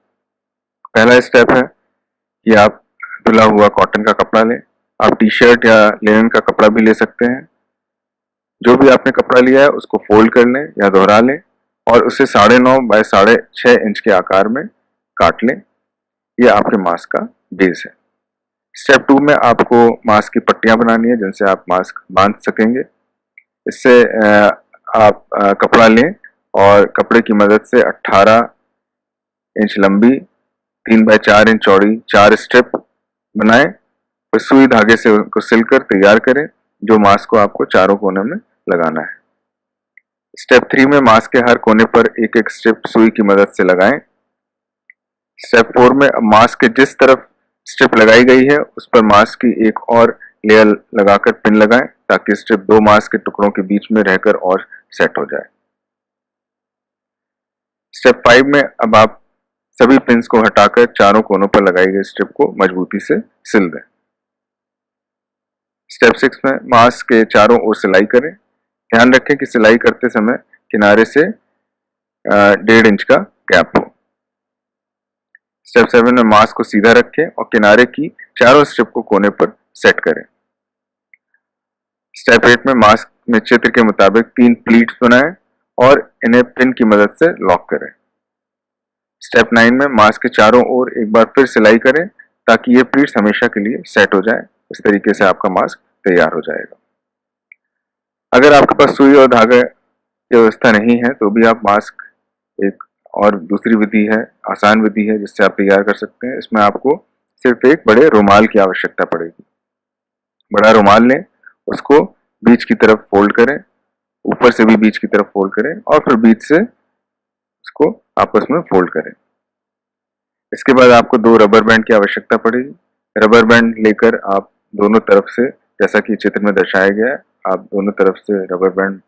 S6: पहला स्टेप है कि आप धुला हुआ कॉटन का कपड़ा लें। आप टी शर्ट या लिनन का कपड़ा भी ले सकते हैं। जो भी आपने कपड़ा लिया है उसको फोल्ड कर लें या दोहरा लें और उसे 9.5 बाय 6.5 इंच के आकार में काट लें। ये आपके मास्क का बेस है। स्टेप 2 में आपको मास्क की पट्टियां बनानी है जिनसे आप मास्क बांध सकेंगे। इससे आप कपड़ा लें और कपड़े की मदद से 18 इंच लंबी 3 बाय 4 इंच चौड़ी 4 स्ट्रिप बनाएं और सुई धागे से उनको सिलकर तैयार करें, जो मास्क को आपको चारों कोने में लगाना है। स्टेप 3 में मास्क के हर कोने पर एक एक स्ट्रिप सुई की मदद से लगाएं। स्टेप 4 में मास्क के जिस तरफ स्ट्रिप लगाई गई है उस पर मास्क की एक और लेयर लगाकर पिन लगाएं ताकि स्ट्रिप 2 मास्क के टुकड़ों के बीच में रहकर और सेट हो जाए। स्टेप 5 में अब आप सभी पिन्स को हटाकर चारों कोनों पर लगाई गई स्ट्रिप को मजबूती से सिल दें। स्टेप 6 में मास्क के चारों ओर सिलाई करें। ध्यान रखें कि सिलाई करते समय किनारे से 1.5 इंच का गैप हो। स्टेप 7 में मास्क को सीधा रखें और किनारे की चारों स्ट्रिप को कोने पर सेट करें। स्टेप 8 में मास्क में चित्र के मुताबिक 3 प्लीट्स बनाएं और इन्हें पिन की मदद से लॉक करें। स्टेप 9 में मास्क के चारों ओर एक बार फिर सिलाई करें ताकि ये प्लीट्स हमेशा के लिए सेट हो जाए। इस तरीके से आपका मास्क तैयार हो जाएगा। अगर आपके पास सुई और धागे की व्यवस्था नहीं है तो भी आप मास्क एक और दूसरी विधि है, आसान विधि है जिससे आप तैयार कर सकते हैं। इसमें आपको सिर्फ एक बड़े रुमाल की आवश्यकता पड़ेगी। बड़ा रुमाल लें, उसको बीच की तरफ फोल्ड करें, ऊपर से भी बीच की तरफ फोल्ड करें और फिर बीच से उसको आपस में फोल्ड करें। इसके बाद आपको 2 रबर बैंड की आवश्यकता पड़ेगी। रबर बैंड लेकर आप दोनों तरफ से, जैसा कि चित्र में दर्शाया गया है, आप दोनों तरफ से रबर बैंड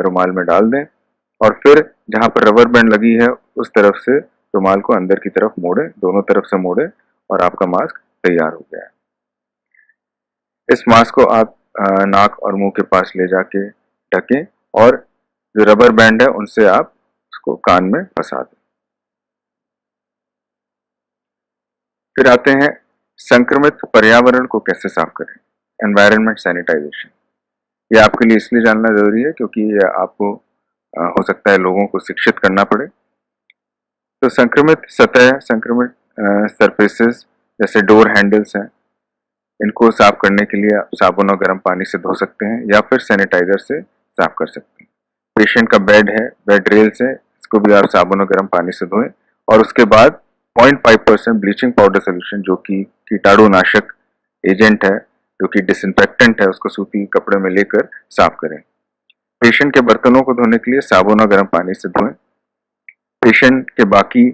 S6: रुमाल में डाल दें और फिर जहां पर रबर बैंड लगी है उस तरफ से रुमाल को अंदर की तरफ मोड़ें, दोनों तरफ से मोड़ें और आपका मास्क तैयार हो गया है। इस मास्क को आप नाक और मुंह के पास ले जाके ढकें और जो रबर बैंड है उनसे आप उसको कान में फंसा दें। फिर आते हैं संक्रमित पर्यावरण को कैसे साफ करें, एनवायरनमेंट सैनिटाइजेशन। ये आपके लिए इसलिए जानना जरूरी है क्योंकि ये आपको हो सकता है लोगों को शिक्षित करना पड़े। तो संक्रमित सतह, संक्रमित सरफेसेस जैसे डोर हैंडल्स हैं, इनको साफ करने के लिए आप साबुन और गर्म पानी से धो सकते हैं या फिर सैनिटाइजर से साफ कर सकते हैं। पेशेंट का बेड है, बेड रेल्स है, इसको भी आप साबुन और गर्म पानी से धोएं और उसके बाद 0.5% ब्लीचिंग पाउडर सोल्यूशन, जो कि कीटाणुनाशक एजेंट है, जो कि डिसइंफेक्टेंट है उसको सूती कपड़े में लेकर साफ करें। पेशेंट के बर्तनों को धोने के लिए साबुन और गर्म पानी से धोएं। पेशेंट के बाकी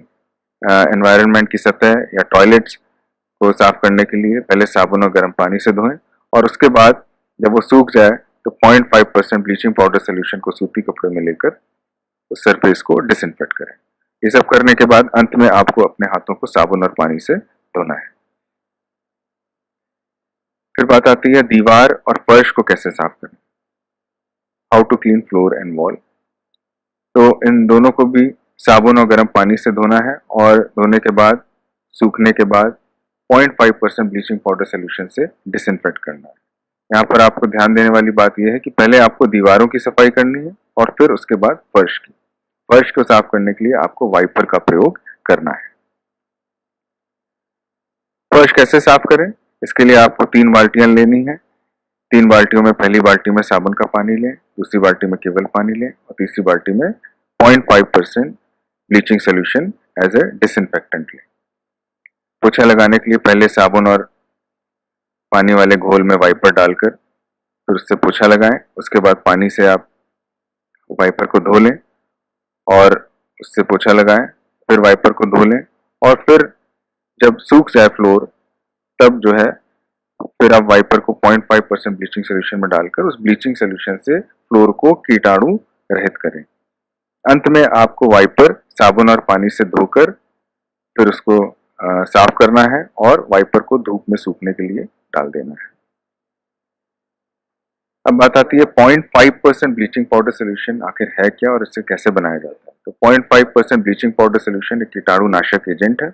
S6: एनवायरनमेंट की सतह या टॉयलेट्स को साफ करने के लिए पहले साबुन और गर्म पानी से धोएं और उसके बाद जब वो सूख जाए तो 0.5% ब्लीचिंग पाउडर सोल्यूशन को सूती कपड़े में लेकर उस सरफेस को डिसइंफेक्ट करें। ये सब करने के बाद अंत में आपको अपने हाथों को साबुन और पानी से धोना है। फिर बात आती है दीवार और फर्श को कैसे साफ करें, how to clean floor and wall. तो इन दोनों को भी साबुन और गर्म पानी से धोना है और धोने के बाद सूखने के बाद 0.5% ब्लीचिंग पाउडर सोल्यूशन से डिसइंफेक्ट करना है। यहाँ पर आपको ध्यान देने वाली बात यह है कि पहले आपको दीवारों की सफाई करनी है और फिर उसके बाद फर्श की। फर्श को साफ करने के लिए आपको वाइपर का प्रयोग करना है। फर्श कैसे साफ करें, इसके लिए आपको 3 बाल्टियां लेनी है। 3 बाल्टियों में पहली बाल्टी में साबुन का पानी लें, दूसरी बाल्टी में केवल पानी लें और तीसरी बाल्टी में 0.5% bleaching solution as a disinfectant लें। पोछा लगाने के लिए पहले साबुन और पानी वाले घोल में वाइपर डालकर फिर उससे पोछा लगाएं। उसके बाद पानी से आप वाइपर को धो लें और उससे पोछा लगाएं, फिर वाइपर को धो लें और फिर जब सूख जाए फ्लोर तब जो है फिर आप वाइपर को 0.5% ब्लीचिंग सोल्यूशन में डालकर उस ब्लीचिंग सोल्यूशन से फ्लोर को कीटाणु रहित करें। अंत में आपको वाइपर साबुन और पानी से धोकर फिर उसको साफ करना है और वाइपर को धूप में सूखने के लिए डाल देना है। अब बात आती है 0.5% ब्लीचिंग पाउडर सोल्यूशन आखिर है क्या और इससे कैसे बनाया जाता है। तो 0.5% ब्लीचिंग पाउडर सोल्यूशन एक कीटाणुनाशक एजेंट है,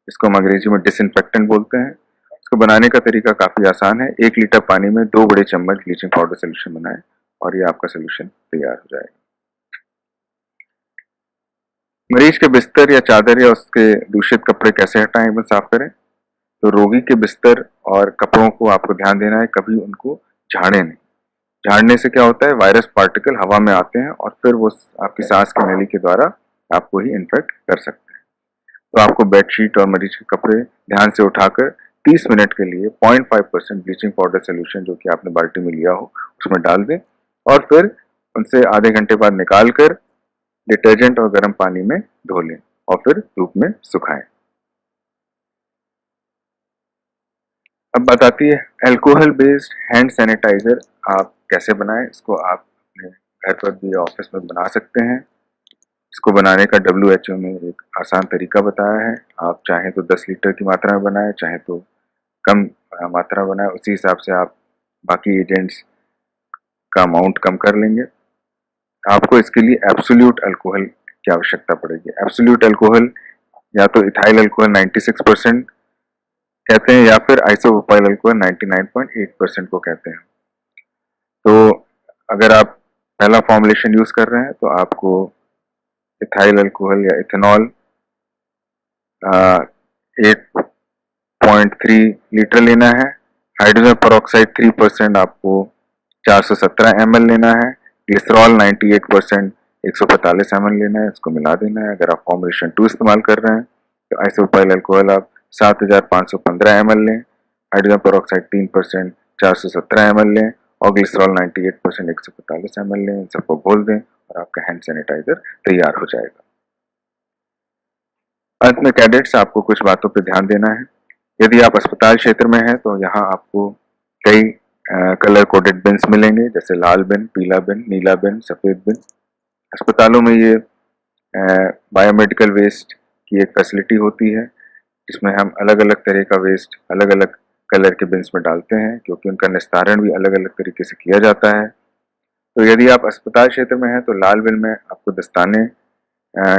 S6: इसको हम अंग्रेजी में डिसइंफेक्टेंट बोलते हैं। इसको बनाने का तरीका काफी आसान है। 1 लीटर पानी में 2 बड़े चम्मच ब्लीचिंग पाउडर सोल्यूशन बनाएं और ये आपका सोल्यूशन तैयार हो जाएगा। मरीज के बिस्तर या चादर या उसके दूषित कपड़े कैसे हटाएं एवं साफ करें। तो रोगी के बिस्तर और कपड़ों को आपको ध्यान देना है, कभी उनको झाड़े नहीं। झाड़ने से क्या होता है, वायरस पार्टिकल हवा में आते हैं और फिर वो आपकी सांस की नली के द्वारा आपको ही इन्फेक्ट कर सकते हैं। तो आपको बेडशीट और मरीज के कपड़े ध्यान से उठाकर 30 मिनट के लिए 0.5% ब्लीचिंग पाउडर सोल्यूशन जो कि आपने बाल्टी में लिया हो उसमें डाल दें और फिर उनसे आधे घंटे बाद निकाल कर डिटर्जेंट और गर्म पानी में धो लें और फिर धूप में सुखाएं। अब बात आती है अल्कोहल बेस्ड हैंड सैनिटाइजर आप कैसे बनाएं। इसको आप अपने घर पर भी ऑफिस में बना सकते हैं। इसको बनाने का WHO ने एक आसान तरीका बताया है। आप चाहें तो 10 लीटर की मात्रा में बनाएं, चाहे तो कम मात्रा बनाएं, उसी हिसाब से आप बाकी एजेंट्स का अमाउंट कम कर लेंगे। आपको इसके लिए एब्सोल्यूट अल्कोहल की आवश्यकता पड़ेगी। एब्सोल्यूट अल्कोहल या तो इथाइल अल्कोहल 96% कहते हैं या फिर आइसोप्रोपाइल अल्कोहल 99.8% को कहते हैं। तो अगर आप पहला फॉर्मुलेशन यूज कर रहे हैं तो आपको इथाइल अल्कोहल या इथेनॉल 8.3 लीटर लेना है। हाइड्रोजन पेरोक्साइड 3% आपको 417 ml लेना है। ग्लिसरॉल 98% 145 ml लेना है, इसको मिला देना है। अगर आप फॉर्मुलेशन 2 इस्तेमाल कर रहे हैं तो आइसोप्रोपाइल अल्कोहल आप 7515 ml लें, हाइड्रोजन पेरोक्साइड 3% 417 ml लें और ग्लिसरॉल 98% 145 ml लें। इन सबको घोल दें और आपका हैंड सैनिटाइजर तैयार हो जाएगा। अंत में कैडेट्स, आपको कुछ बातों पर ध्यान देना है। यदि आप अस्पताल क्षेत्र में हैं तो यहाँ आपको कई कलर कोडेड बिन्स मिलेंगे, जैसे लाल बिन, पीला बिन, नीला बिन, सफ़ेद बिन। अस्पतालों में ये बायोमेडिकल वेस्ट की एक फैसिलिटी होती है जिसमें हम अलग अलग तरह का वेस्ट अलग अलग कलर के बिन्स में डालते हैं, क्योंकि उनका निस्तारण भी अलग अलग तरीके से किया जाता है। तो यदि आप अस्पताल क्षेत्र में हैं तो लाल बिन में आपको दस्ताने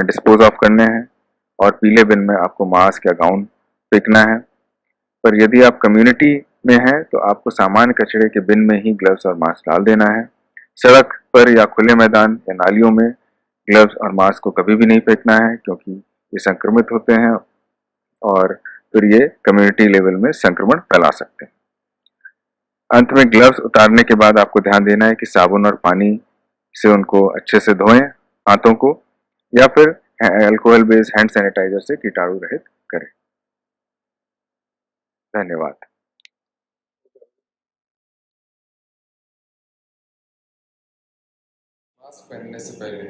S6: डिस्पोज ऑफ करने हैं और पीले बिन में आपको मास्क या गाउन फेंकना है। पर यदि आप कम्युनिटी में हैं तो आपको सामान्य कचरे के बिन में ही ग्लव्स और मास्क डाल देना है। सड़क पर या खुले मैदान या नालियों में ग्लव्स और मास्क को कभी भी नहीं फेंकना है, क्योंकि ये संक्रमित होते हैं और फिर ये कम्युनिटी लेवल में संक्रमण फैला सकते हैं। अंत में ग्लव्स उतारने के बाद आपको ध्यान देना है कि साबुन और पानी से उनको अच्छे से धोएं हाथों को, या फिर अल्कोहल बेस्ड हैंड सैनिटाइजर से कीटाणु रहित करें। धन्यवाद। मास्क पहनने से पहले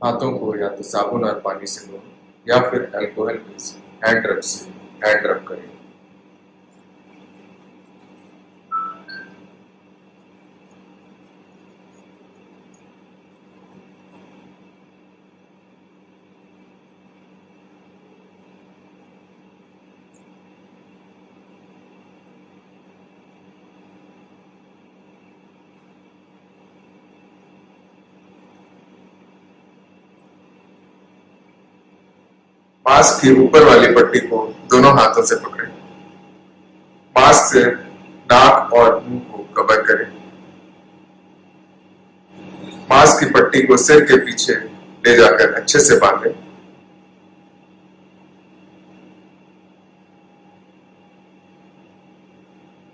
S6: हाथों को या तो साबुन और पानी से धोएं या फिर अल्कोहल बेस्ड हैंड रब से हैंड रब करें। मास्क की ऊपर वाली पट्टी को दोनों हाथों से पकड़ें। मास्क से नाक और मुंह को कवर करें। मास्क की पट्टी को सिर के पीछे ले जाकर अच्छे से बांधें।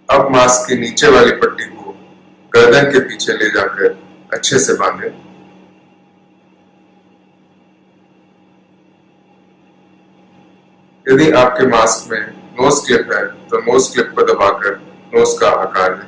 S6: अब मास्क की नीचे वाली पट्टी को गर्दन के पीछे ले जाकर अच्छे से बांधें। यदि आपके मास्क में नोज क्लिप है तो नोज क्लिप को दबाकर नोज का आकार दें।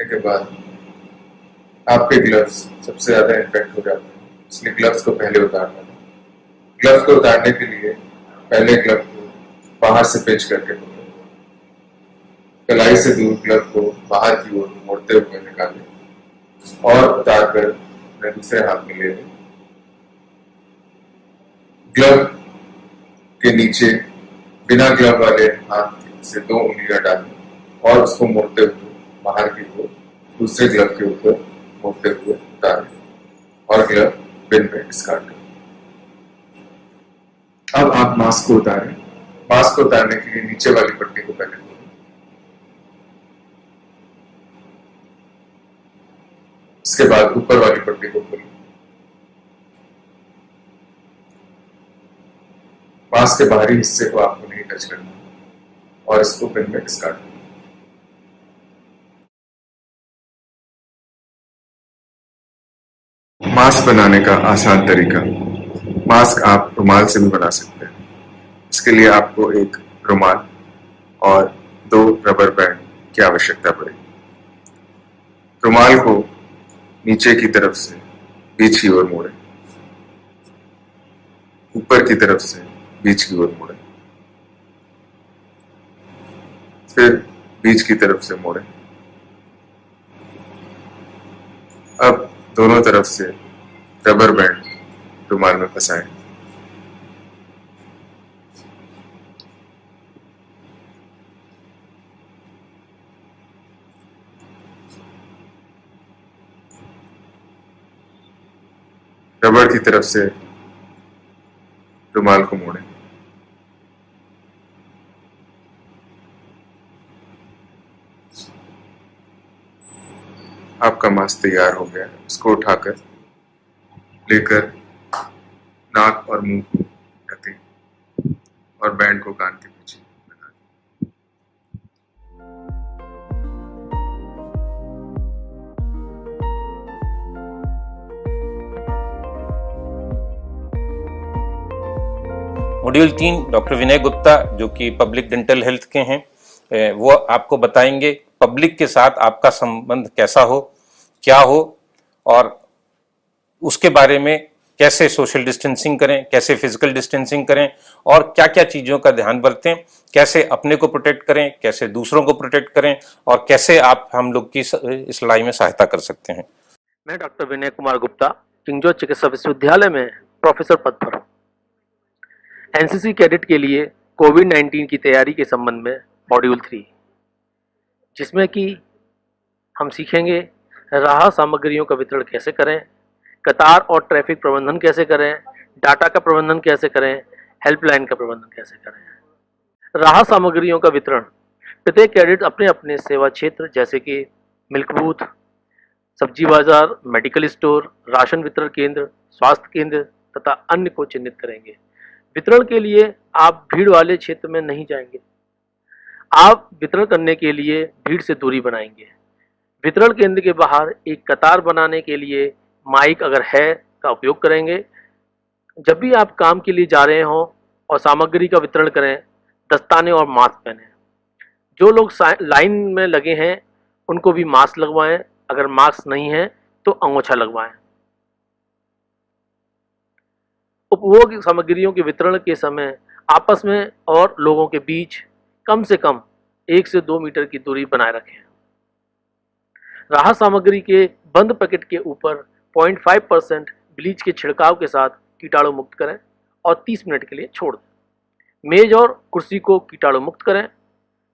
S6: के बाद आपके ग्लव्स सबसे ज्यादा इम्पैक्ट हो जाते हैं, इसलिए ग्लव्स को पहले उतारना है। ग्लव्स को उतारने के लिए पहले ग्लव को बाहर से पेंच करके पकड़ें। कलाई से दूर ग्लव को बाहर की ओर मोड़ते हुए निकालें और उतारकर दूसरे हाथ में ले लें। ग्लव के नीचे बिना ग्लव वाले हाथ से 2 उंगलियां डालें और उसको मोड़ते हुए बाहर की ओर दूसरे ग्लव के ऊपर मोड़ते हुए उतारें और ग्लव बिन में डिस्कार्ड करें। अब आप मास्क को उतारें। मास्क को उतारने के लिए नीचे वाली पट्टी को पहले खोलें, इसके बाद ऊपर वाली पट्टी को खोलें। मास्क के बाहरी हिस्से को आपको नहीं टच करना और इसको बिन में डिस्कार्ड करें। मास्क बनाने का आसान तरीका। मास्क आप रुमाल से भी बना सकते हैं। इसके लिए आपको एक रुमाल और 2 रबर बैंड की आवश्यकता पड़ेगी। रुमाल को नीचे की तरफ से बीच की ओर मोड़ें, ऊपर की तरफ से बीच की ओर मोड़ें, फिर बीच की तरफ से मोड़ें। अब दोनों तरफ से रबर बैंड रुमाल में फंसाएं। रबर की तरफ से रुमाल को मोड़ें। आपका मास्क तैयार हो गया है। इसको उठाकर लेकर नाक और मुंह को ढकें और बैंड को कान के पीछे लगा दें।
S4: मॉड्यूल 3 डॉक्टर विनय गुप्ता जो कि पब्लिक डेंटल हेल्थ के हैं, वो आपको बताएंगे पब्लिक के साथ आपका संबंध कैसा हो, क्या हो और उसके बारे में कैसे सोशल डिस्टेंसिंग करें, कैसे फिजिकल डिस्टेंसिंग करें और क्या क्या चीज़ों का ध्यान बरतें, कैसे अपने को प्रोटेक्ट करें, कैसे दूसरों को प्रोटेक्ट करें और कैसे आप हम लोग की इस लड़ाई में सहायता कर सकते हैं।
S2: मैं doctor Vinay Kumar Gupta king George चिकित्सा विश्वविद्यालय में प्रोफेसर पद पर हूँ। एनसीसी कैडेट के लिए कोविड-19 की तैयारी के संबंध में मॉड्यूल 3, जिसमें कि हम सीखेंगे राहत सामग्रियों का वितरण कैसे करें, कतार और ट्रैफिक प्रबंधन कैसे करें, डाटा का प्रबंधन कैसे करें, हेल्पलाइन का प्रबंधन कैसे करें। राहत सामग्रियों का वितरण प्रत्येक कैडेट अपने अपने सेवा क्षेत्र जैसे कि मिल्क बूथ, सब्जी बाजार, मेडिकल स्टोर, राशन वितरण केंद्र, स्वास्थ्य केंद्र
S7: तथा अन्य को चिन्हित करेंगे। वितरण के लिए आप भीड़ वाले क्षेत्र में नहीं जाएंगे। आप वितरण करने के लिए भीड़ से दूरी बनाएंगे। वितरण केंद्र के बाहर एक कतार बनाने के लिए माइक अगर है का उपयोग करेंगे। जब भी आप काम के लिए जा रहे हों और सामग्री का वितरण करें, दस्ताने और मास्क पहनें। जो लोग लाइन में लगे हैं उनको भी मास्क लगवाएं, अगर मास्क नहीं है तो अंगोछा लगवाएं। उपभोग सामग्रियों के वितरण के समय आपस में और लोगों के बीच कम से कम 1 से 2 मीटर की दूरी बनाए रखें। राहत सामग्री के बंद पैकेट के ऊपर 0.5% ब्लीच के छिड़काव के साथ कीटाणु मुक्त करें और 30 मिनट के लिए छोड़ दें। मेज और कुर्सी को कीटाणु मुक्त करें।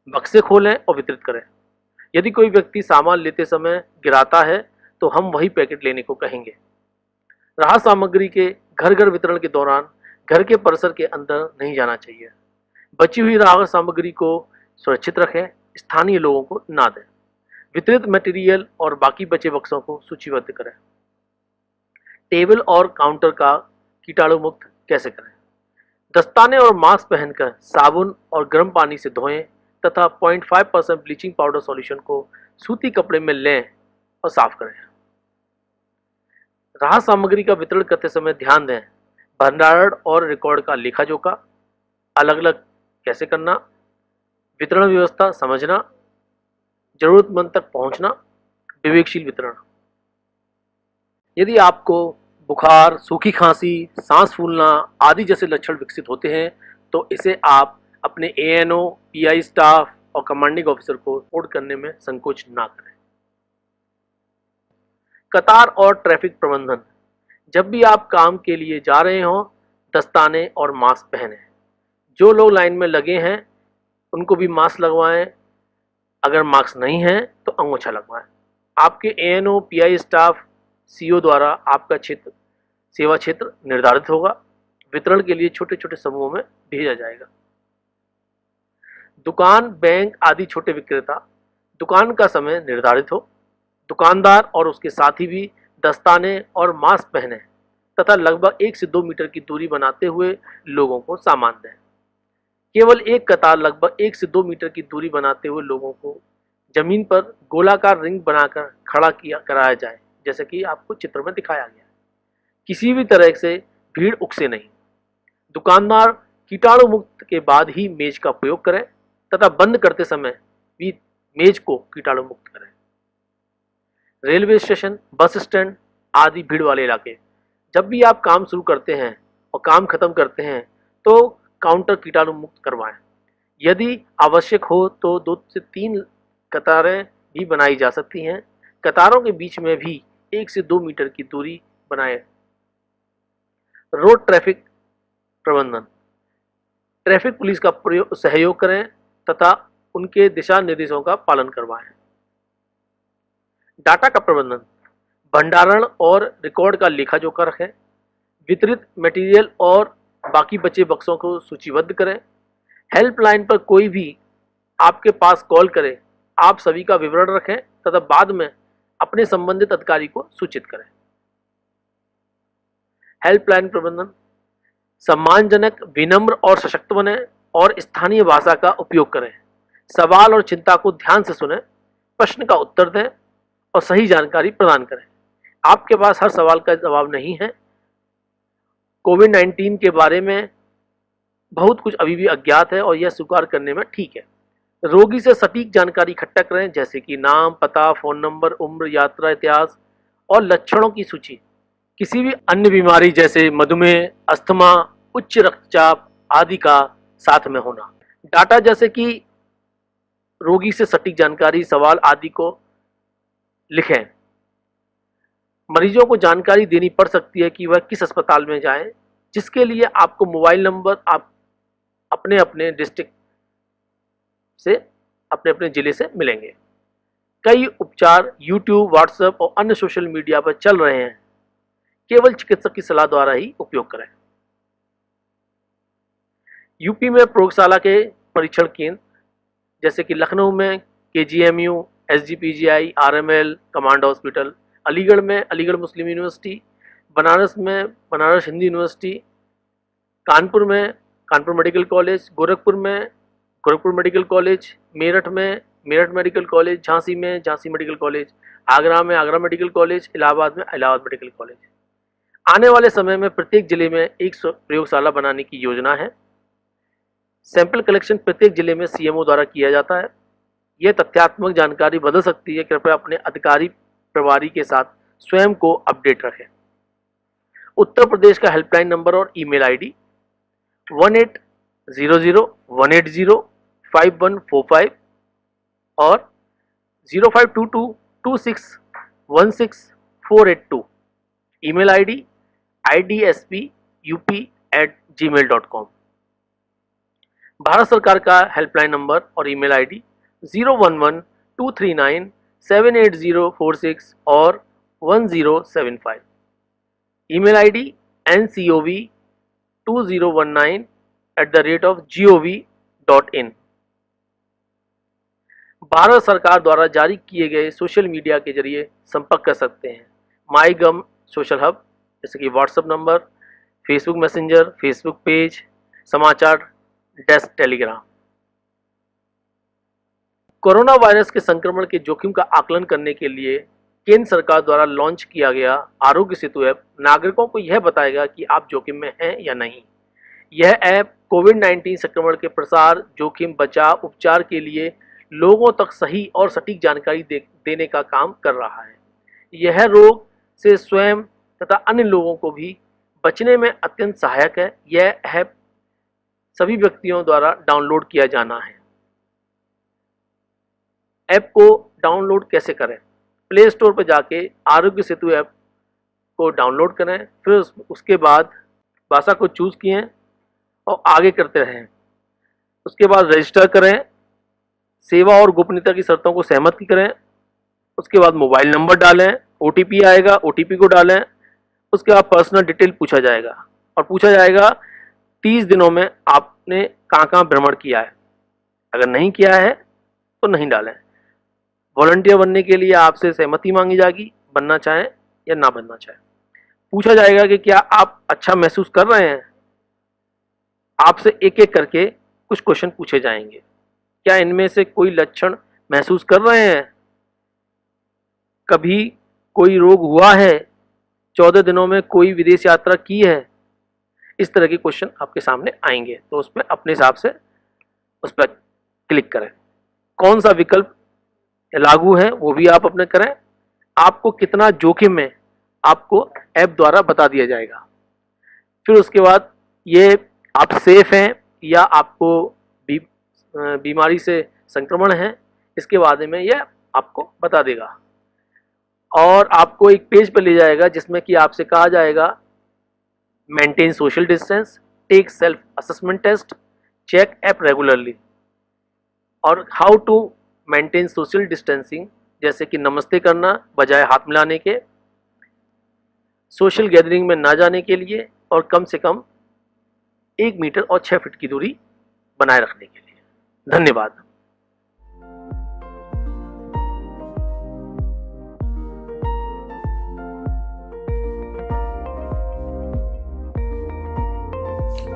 S7: बक्से खोलें और वितरित करें। यदि कोई व्यक्ति सामान लेते समय गिराता है तो हम वही पैकेट लेने को कहेंगे। राहत सामग्री के घर घर वितरण के दौरान घर के परिसर के अंदर नहीं जाना चाहिए। बची हुई राहत सामग्री को सुरक्षित रखें, स्थानीय लोगों को ना दें। वितरित मटेरियल और बाकी बचे बक्सों को सूचीबद्ध करें। टेबल और काउंटर का कीटाणु मुक्त कैसे करें? दस्ताने और मास्क पहनकर साबुन और गर्म पानी से धोएं तथा 0.5% ब्लीचिंग पाउडर सॉल्यूशन को सूती कपड़े में लें और साफ करें। राहत सामग्री का वितरण करते समय ध्यान दें, भंडारण और रिकॉर्ड का लेखा जोखा अलग अलग कैसे करना, वितरण व्यवस्था समझना, जरूरतमंद तक पहुंचना, विवेकशील वितरण। यदि आपको बुखार, सूखी खांसी, सांस फूलना आदि जैसे लक्षण विकसित होते हैं तो इसे आप अपने ANO, PI स्टाफ और कमांडिंग ऑफिसर को रिपोर्ट करने में संकोच ना करें। कतार और ट्रैफिक प्रबंधन। जब भी आप काम के लिए जा रहे हों, दस्ताने और मास्क पहनें। जो लोग लाइन में लगे हैं उनको भी मास्क लगवाएं, अगर मास्क नहीं है तो अंगोछा लगवाएं। आपके ANO, PI स्टाफ, CO द्वारा आपका क्षेत्र सेवा क्षेत्र निर्धारित होगा। वितरण के लिए छोटे छोटे समूहों में भेजा जाएगा। दुकान, बैंक आदि छोटे विक्रेता, दुकान का समय निर्धारित हो। दुकानदार और उसके साथी भी दस्ताने और मास्क पहने तथा लगभग 1 से 2 मीटर की दूरी बनाते हुए लोगों को सामान दें। केवल एक कतार लगभग 1 से 2 मीटर की दूरी बनाते हुए लोगों को जमीन पर गोलाकार रिंग बनाकर खड़ा कराया जाए, जैसे कि आपको चित्र में दिखाया गया। किसी भी तरह से भीड़ उकसे नहीं। दुकानदार कीटाणु मुक्त के बाद ही मेज का उपयोग करें तथा बंद करते समय भी मेज को कीटाणु मुक्त करें। रेलवे स्टेशन, बस स्टैंड आदि भीड़ वाले इलाके, जब भी आप काम शुरू करते हैं और काम खत्म करते हैं तो काउंटर कीटाणु मुक्त करवाएं। यदि आवश्यक हो तो 2 से 3 कतारें भी बनाई जा सकती हैं। कतारों के बीच में भी 1 से 2 मीटर की दूरी बनाएं। रोड ट्रैफिक प्रबंधन। ट्रैफिक पुलिस का सहयोग करें तथा उनके दिशा निर्देशों का पालन करवाएं। डाटा का प्रबंधन। भंडारण और रिकॉर्ड का लेखा जोखा रखें। वितरित मटेरियल और बाकी बचे बक्सों को सूचीबद्ध करें। हेल्पलाइन पर कोई भी आपके पास कॉल करे, आप सभी का विवरण रखें तथा बाद में अपने संबंधित अधिकारी को सूचित करें। हेल्पलाइन प्रबंधन। सम्मानजनक, विनम्र और सशक्त बने और स्थानीय भाषा का उपयोग करें। सवाल और चिंता को ध्यान से सुनें, प्रश्न का उत्तर दें और सही जानकारी प्रदान करें। आपके पास हर सवाल का जवाब नहीं है। कोविड-19 के बारे में बहुत कुछ अभी भी अज्ञात है और यह स्वीकार करने में ठीक है। रोगी से सटीक जानकारी इकट्ठा करें, जैसे कि नाम, पता, फोन नंबर, उम्र, यात्रा इतिहास और लक्षणों की सूची। किसी भी अन्य बीमारी जैसे मधुमेह, अस्थमा, उच्च रक्तचाप आदि का साथ में होना। डाटा जैसे कि रोगी से सटीक जानकारी, सवाल आदि को लिखें। मरीजों को जानकारी देनी पड़ सकती है कि वह किस अस्पताल में जाएं, जिसके लिए आपको मोबाइल नंबर आप अपने अपने डिस्ट्रिक्ट से, अपने अपने जिले से मिलेंगे। कई उपचार YouTube, WhatsApp और अन्य सोशल मीडिया पर चल रहे हैं। केवल चिकित्सक की सलाह द्वारा ही उपयोग करें। यूपी में प्रयोगशाला के परीक्षण केंद्र जैसे कि लखनऊ में KGMU, SGPGI, RML, command hospital, Aligarh में अलीगढ़ मुस्लिम यूनिवर्सिटी, बनारस में बनारस हिंदू यूनिवर्सिटी, कानपुर में कानपुर मेडिकल कॉलेज, गोरखपुर में गोरखपुर मेडिकल कॉलेज, मेरठ में मेरठ मेडिकल कॉलेज, झांसी में झांसी मेडिकल कॉलेज, आगरा में आगरा मेडिकल कॉलेज, इलाहाबाद में इलाहाबाद मेडिकल कॉलेज। आने वाले समय में प्रत्येक जिले में एक प्रयोगशाला बनाने की योजना है। सैंपल कलेक्शन प्रत्येक जिले में सीएमओ द्वारा किया जाता है। यह तथ्यात्मक जानकारी बदल सकती है, कृपया अपने अधिकारी प्रभारी के साथ स्वयं को अपडेट रखें। उत्तर प्रदेश का हेल्पलाइन नंबर और ईमेल आईडी 1800-180-5145 और 05222616-482। Email ID idspup@gmail.com। भारत सरकार का हेल्पलाइन नंबर और ईमेल आईडी 011-239-78046 और 1075। Email ID ncov2019@gov.in। भारत सरकार द्वारा जारी किए गए सोशल मीडिया के जरिए संपर्क कर सकते हैं। माई गम सोशल हब जैसे कि WhatsApp number, Facebook messenger, Facebook page, समाचार डेस्क, टेलीग्राम। कोरोना वायरस के संक्रमण के जोखिम का आकलन करने के लिए केंद्र सरकार द्वारा लॉन्च किया गया आरोग्य सेतु ऐप नागरिकों को यह बताएगा कि आप जोखिम में हैं या नहीं। यह ऐप कोविड-19 संक्रमण के प्रसार, जोखिम, बचाव, उपचार के लिए लोगों तक सही और सटीक जानकारी देने का काम कर रहा है। यह रोग से स्वयं तथा अन्य लोगों को भी बचने में अत्यंत सहायक है। यह ऐप सभी व्यक्तियों द्वारा डाउनलोड किया जाना है। ऐप को डाउनलोड कैसे करें? प्ले स्टोर पर जाके आरोग्य सेतु ऐप को डाउनलोड करें, फिर उसके बाद भाषा को चूज़ किए और आगे करते रहें। उसके बाद रजिस्टर करें, सेवा और गोपनीयता की शर्तों को सहमत करें। उसके बाद मोबाइल नंबर डालें, ओटीपी आएगा, ओटीपी को डालें। उसके बाद पर्सनल डिटेल पूछा जाएगा और पूछा जाएगा 30 दिनों में आपने कहाँ कहाँ भ्रमण किया है। अगर नहीं किया है तो नहीं डालें। वॉलंटियर बनने के लिए आपसे सहमति मांगी जाएगी, बनना चाहें या ना बनना चाहें। पूछा जाएगा कि क्या आप अच्छा महसूस कर रहे हैं। आपसे एक एक करके कुछ क्वेश्चन पूछे जाएंगे। क्या इनमें से कोई लक्षण महसूस कर रहे हैं? कभी कोई रोग हुआ है? 14 दिनों में कोई विदेश यात्रा की है? इस तरह के क्वेश्चन आपके सामने आएंगे, तो उसमें अपने हिसाब से उस पर क्लिक करें। कौन सा विकल्प लागू है वो भी आप अपने करें। आपको कितना जोखिम है आपको ऐप द्वारा बता दिया जाएगा। फिर उसके बाद ये आप सेफ हैं या आपको बीमारी से संक्रमण है, इसके बारे में यह आपको बता देगा। और आपको एक पेज पर ले जाएगा जिसमें कि आपसे कहा जाएगा maintain social distance, take self assessment test, check app regularly. और how to maintain social distancing, जैसे कि नमस्ते करना बजाय हाथ मिलाने के, सोशल गैदरिंग में ना जाने के लिए, और कम से कम 1 मीटर और 6 फीट की दूरी बनाए रखने के लिए। धन्यवाद।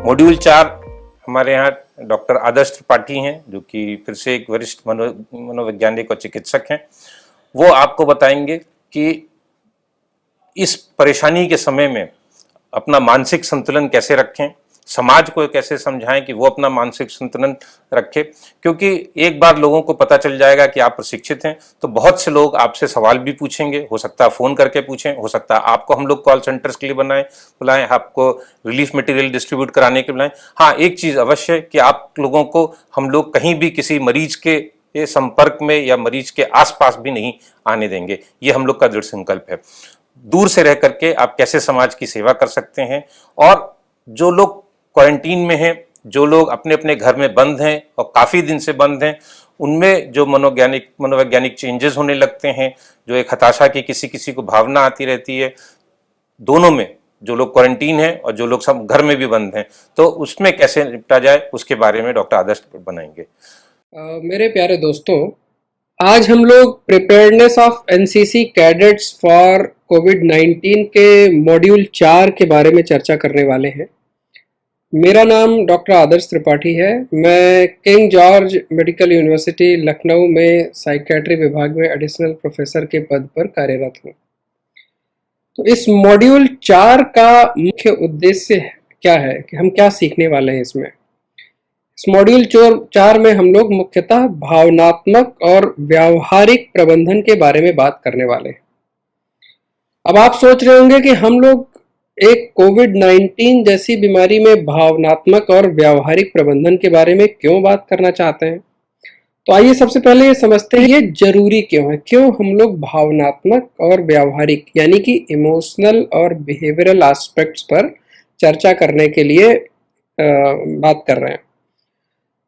S4: मॉड्यूल 4 हमारे यहाँ डॉक्टर आदर्श त्रिपाठी हैं, जो कि फिर से एक वरिष्ठ मनोवैज्ञानिक और चिकित्सक हैं। वो आपको बताएंगे कि इस परेशानी के समय में अपना मानसिक संतुलन कैसे रखें, समाज को कैसे समझाएं कि वो अपना मानसिक संतुलन रखे। क्योंकि एक बार लोगों को पता चल जाएगा कि आप प्रशिक्षित हैं तो बहुत से लोग आपसे सवाल भी पूछेंगे। हो सकता है फ़ोन करके पूछें, हो सकता है आपको हम लोग कॉल सेंटर्स के लिए बुलाएं, आपको रिलीफ मटेरियल डिस्ट्रीब्यूट कराने के बुलाएं। हाँ, एक चीज़ अवश्य कि आप लोगों को हम लोग कहीं भी किसी मरीज के संपर्क में या मरीज के आसपास भी नहीं आने देंगे। ये हम लोग का दृढ़ संकल्प है। दूर से रह करके आप कैसे समाज की सेवा कर सकते हैं। और जो लोग क्वारंटीन में हैं, जो लोग अपने अपने घर में बंद हैं और काफ़ी दिन से बंद हैं, उनमें जो मनोवैज्ञानिक चेंजेस होने लगते हैं, जो एक हताशा की किसी किसी को भावना आती रहती है, दोनों में जो लोग क्वारंटीन हैं और जो लोग सब घर में भी बंद हैं, तो उसमें कैसे निपटा जाए उसके बारे में डॉक्टर आदर्श बनाएंगे।
S8: मेरे प्यारे दोस्तों, आज हम लोग preparedness of NCC cadets for कोविड-19 के मॉड्यूल 4 के बारे में चर्चा करने वाले हैं। मेरा नाम डॉक्टर आदर्श त्रिपाठी है। मैं king George Medical University Lucknow में साइकेट्री विभाग में एडिशनल प्रोफेसर के पद पर कार्यरत हूँ। तो इस मॉड्यूल 4 का मुख्य उद्देश्य क्या है कि हम क्या सीखने वाले हैं इसमें। इस मॉड्यूल 4 में हम लोग मुख्यतः भावनात्मक और व्यावहारिक प्रबंधन के बारे में बात करने वाले हैं। अब आप सोच रहे होंगे कि हम लोग एक कोविड-19 जैसी बीमारी में भावनात्मक और व्यावहारिक प्रबंधन के बारे में क्यों बात करना चाहते हैं। तो आइए सबसे पहले ये समझते हैं ये जरूरी क्यों है, क्यों हम लोग भावनात्मक और व्यावहारिक यानी कि इमोशनल और बिहेवियरल एस्पेक्ट्स पर चर्चा करने के लिए बात कर रहे हैं।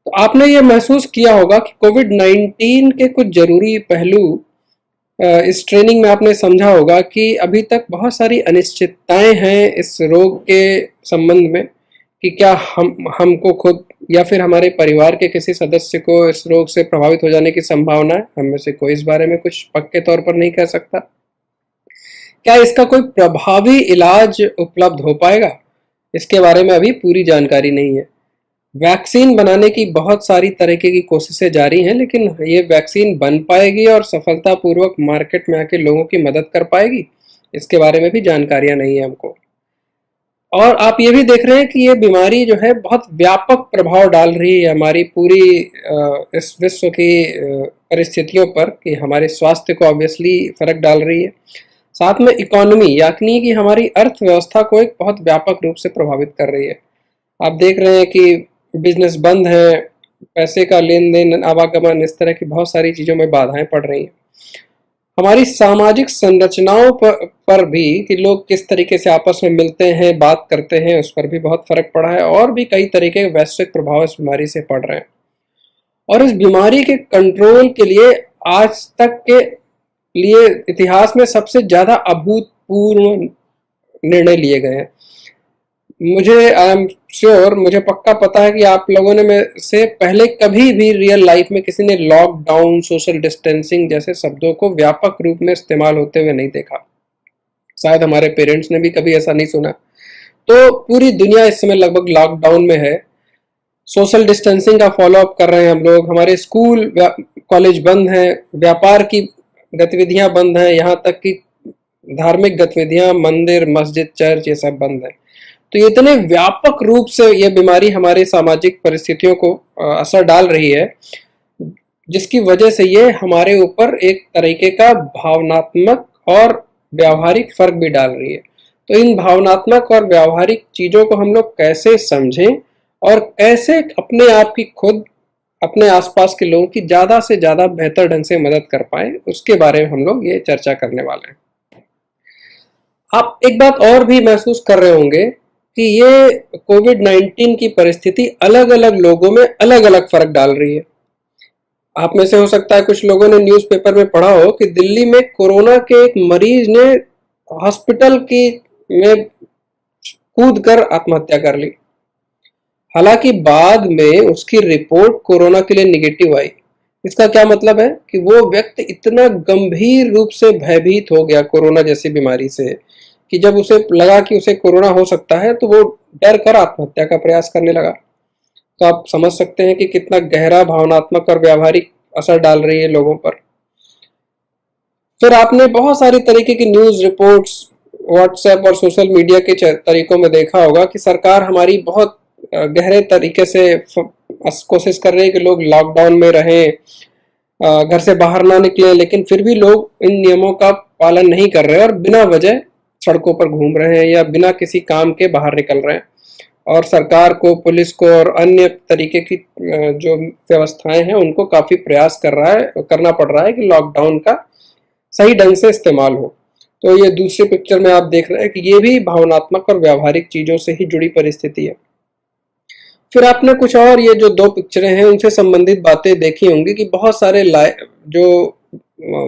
S8: तो आपने ये महसूस किया होगा कि कोविड-19 के कुछ जरूरी पहलू इस ट्रेनिंग में आपने समझा होगा कि अभी तक बहुत सारी अनिश्चितताएं हैं इस रोग के संबंध में कि क्या हमको खुद या फिर हमारे परिवार के किसी सदस्य को इस रोग से प्रभावित हो जाने की संभावना है। हम में से कोई इस बारे में कुछ पक्के तौर पर नहीं कह सकता। क्या इसका कोई प्रभावी इलाज उपलब्ध हो पाएगा, इसके बारे में अभी पूरी जानकारी नहीं है। वैक्सीन बनाने की बहुत सारी तरीके की कोशिशें जारी हैं, लेकिन ये वैक्सीन बन पाएगी और सफलतापूर्वक मार्केट में आके लोगों की मदद कर पाएगी, इसके बारे में भी जानकारियां नहीं है हमको। और आप ये भी देख रहे हैं कि ये बीमारी जो है बहुत व्यापक प्रभाव डाल रही है हमारी पूरी इस विश्व की परिस्थितियों पर, कि हमारे स्वास्थ्य को ऑब्वियसली फर्क डाल रही है। साथ में इकोनॉमी यानी कि हमारी अर्थव्यवस्था को एक बहुत व्यापक रूप से प्रभावित कर रही है। आप देख रहे हैं कि बिजनेस बंद है, पैसे का लेन देन, आवागमन, इस तरह की बहुत सारी चीज़ों में बाधाएं पड़ रही हैं। हमारी सामाजिक संरचनाओं पर भी कि लोग किस तरीके से आपस में मिलते हैं, बात करते हैं, उस पर भी बहुत फर्क पड़ा है। और भी कई तरीके के वैश्विक प्रभाव इस बीमारी से पड़ रहे हैं। और इस बीमारी के कंट्रोल के लिए आज तक के लिए इतिहास में सबसे ज़्यादा अभूतपूर्व निर्णय लिए गए हैं। मुझे पक्का पता है कि आप लोगों ने में से पहले कभी भी रियल लाइफ में किसी ने लॉकडाउन, सोशल डिस्टेंसिंग जैसे शब्दों को व्यापक रूप में इस्तेमाल होते हुए नहीं देखा। शायद हमारे पेरेंट्स ने भी कभी ऐसा नहीं सुना। तो पूरी दुनिया इस समय लगभग लॉकडाउन में है। सोशल डिस्टेंसिंग का फॉलोअप कर रहे हैं हम लोग। हमारे स्कूल कॉलेज बंद हैं, व्यापार की गतिविधियां बंद हैं, यहाँ तक कि धार्मिक गतिविधियां, मंदिर, मस्जिद, चर्च, ये सब बंद है। तो इतने व्यापक रूप से ये बीमारी हमारी सामाजिक परिस्थितियों को असर डाल रही है, जिसकी वजह से ये हमारे ऊपर एक तरीके का भावनात्मक और व्यावहारिक फर्क भी डाल रही है। तो इन भावनात्मक और व्यावहारिक चीज़ों को हम लोग कैसे समझें और कैसे अपने आप की खुद, अपने आसपास के लोगों की ज़्यादा से ज़्यादा बेहतर ढंग से मदद कर पाएं, उसके बारे में हम लोग ये चर्चा करने वाले हैं। आप एक बात और भी महसूस कर रहे होंगे कि ये कोविड-19 की परिस्थिति अलग अलग लोगों में अलग अलग फर्क डाल रही है। आप में से हो सकता है कुछ लोगों ने न्यूज़पेपर में पढ़ा हो कि दिल्ली में कोरोना के एक मरीज ने हॉस्पिटल में कूदकर आत्महत्या कर ली। हालांकि बाद में उसकी रिपोर्ट कोरोना के लिए निगेटिव आई। इसका क्या मतलब है कि वो व्यक्ति इतना गंभीर रूप से भयभीत हो गया कोरोना जैसी बीमारी से कि जब उसे लगा कि उसे कोरोना हो सकता है तो वो डर कर आत्महत्या का प्रयास करने लगा। तो आप समझ सकते हैं कि कितना गहरा भावनात्मक और व्यावहारिक असर डाल रही है लोगों पर। फिर आपने बहुत सारी तरीके की न्यूज़ रिपोर्ट्स व्हाट्सएप और सोशल मीडिया के तरीकों में देखा होगा कि सरकार हमारी बहुत गहरे तरीके से कोशिश कर रही है कि लोग लॉकडाउन में रहें, घर से बाहर ना निकलें, लेकिन फिर भी लोग इन नियमों का पालन नहीं कर रहे और बिना वजह सड़कों पर घूम रहे हैं या बिना किसी काम के बाहर निकल रहे हैं। और सरकार को, पुलिस को और अन्य तरीके की जो व्यवस्थाएं हैं उनको काफ़ी प्रयास करना पड़ रहा है कि लॉकडाउन का सही ढंग से इस्तेमाल हो। तो ये दूसरी पिक्चर में आप देख रहे हैं कि ये भी भावनात्मक और व्यावहारिक चीज़ों से ही जुड़ी परिस्थिति है। फिर आपने कुछ और ये जो दो पिक्चरें हैं उनसे संबंधित बातें देखी होंगी कि बहुत सारे जो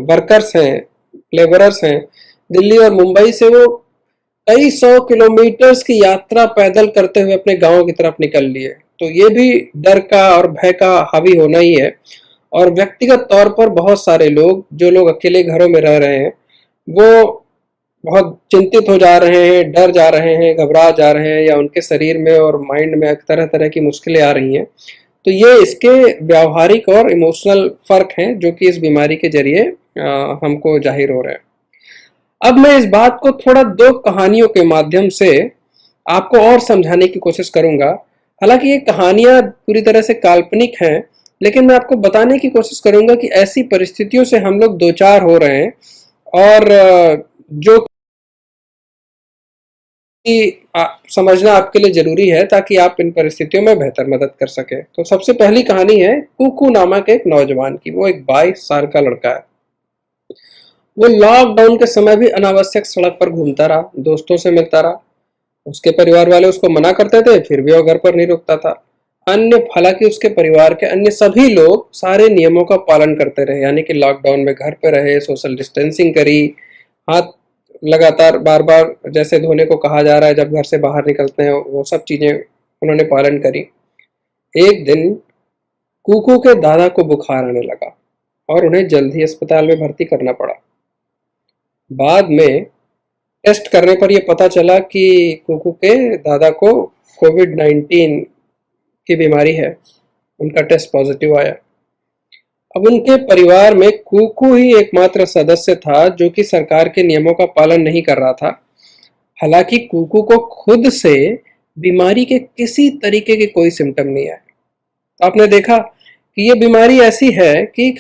S8: वर्कर्स हैं, लेबरर्स हैं, दिल्ली और मुंबई से वो कई 100 किलोमीटर्स की यात्रा पैदल करते हुए अपने गांव की तरफ निकल लिए। तो ये भी डर का और भय का हावी होना ही है। और व्यक्तिगत तौर पर बहुत सारे लोग, जो लोग अकेले घरों में रह रहे हैं, वो बहुत चिंतित हो जा रहे हैं, डर जा रहे हैं, घबरा जा रहे हैं, या उनके शरीर में और माइंड में तरह तरह की मुश्किलें आ रही हैं, तो ये इसके व्यावहारिक और इमोशनल फर्क हैं जो कि इस बीमारी के जरिए हमको जाहिर हो रहे हैं। अब मैं इस बात को थोड़ा दो कहानियों के माध्यम से आपको और समझाने की कोशिश करूंगा। हालांकि ये कहानियां पूरी तरह से काल्पनिक हैं, लेकिन मैं आपको बताने की कोशिश करूंगा कि ऐसी परिस्थितियों से हम लोग दो चार हो रहे हैं और जो कि समझना आपके लिए जरूरी है ताकि आप इन परिस्थितियों में बेहतर मदद कर सके। तो सबसे पहली कहानी है कुकू नामक एक नौजवान की। वो एक 22 साल का लड़का है। वो लॉकडाउन के समय भी अनावश्यक सड़क पर घूमता रहा, दोस्तों से मिलता रहा। उसके परिवार वाले उसको मना करते थे, फिर भी वो घर पर नहीं रुकता था। हालांकि उसके परिवार के अन्य सभी लोग सारे नियमों का पालन करते रहे, यानी कि लॉकडाउन में घर पे रहे, सोशल डिस्टेंसिंग करी, हाथ लगातार बार बार जैसे धोने को कहा जा रहा है जब घर से बाहर निकलते हैं, वो सब चीजें उन्होंने पालन करी। एक दिन कुकू के दादा को बुखार आने लगा और उन्हें जल्द ही अस्पताल में भर्ती करना पड़ा। बाद में टेस्ट करने पर यह पता चला कि कुकू के दादा को कोविड-19 की बीमारी है। उनका टेस्ट पॉजिटिव आया। अब उनके परिवार में कुकू ही एकमात्र सदस्य था जो कि सरकार के नियमों का पालन नहीं कर रहा था। हालांकि कुकू को खुद से बीमारी के किसी तरीके के कोई सिम्टम नहीं आए। आपने देखा कि ये बीमारी ऐसी है कि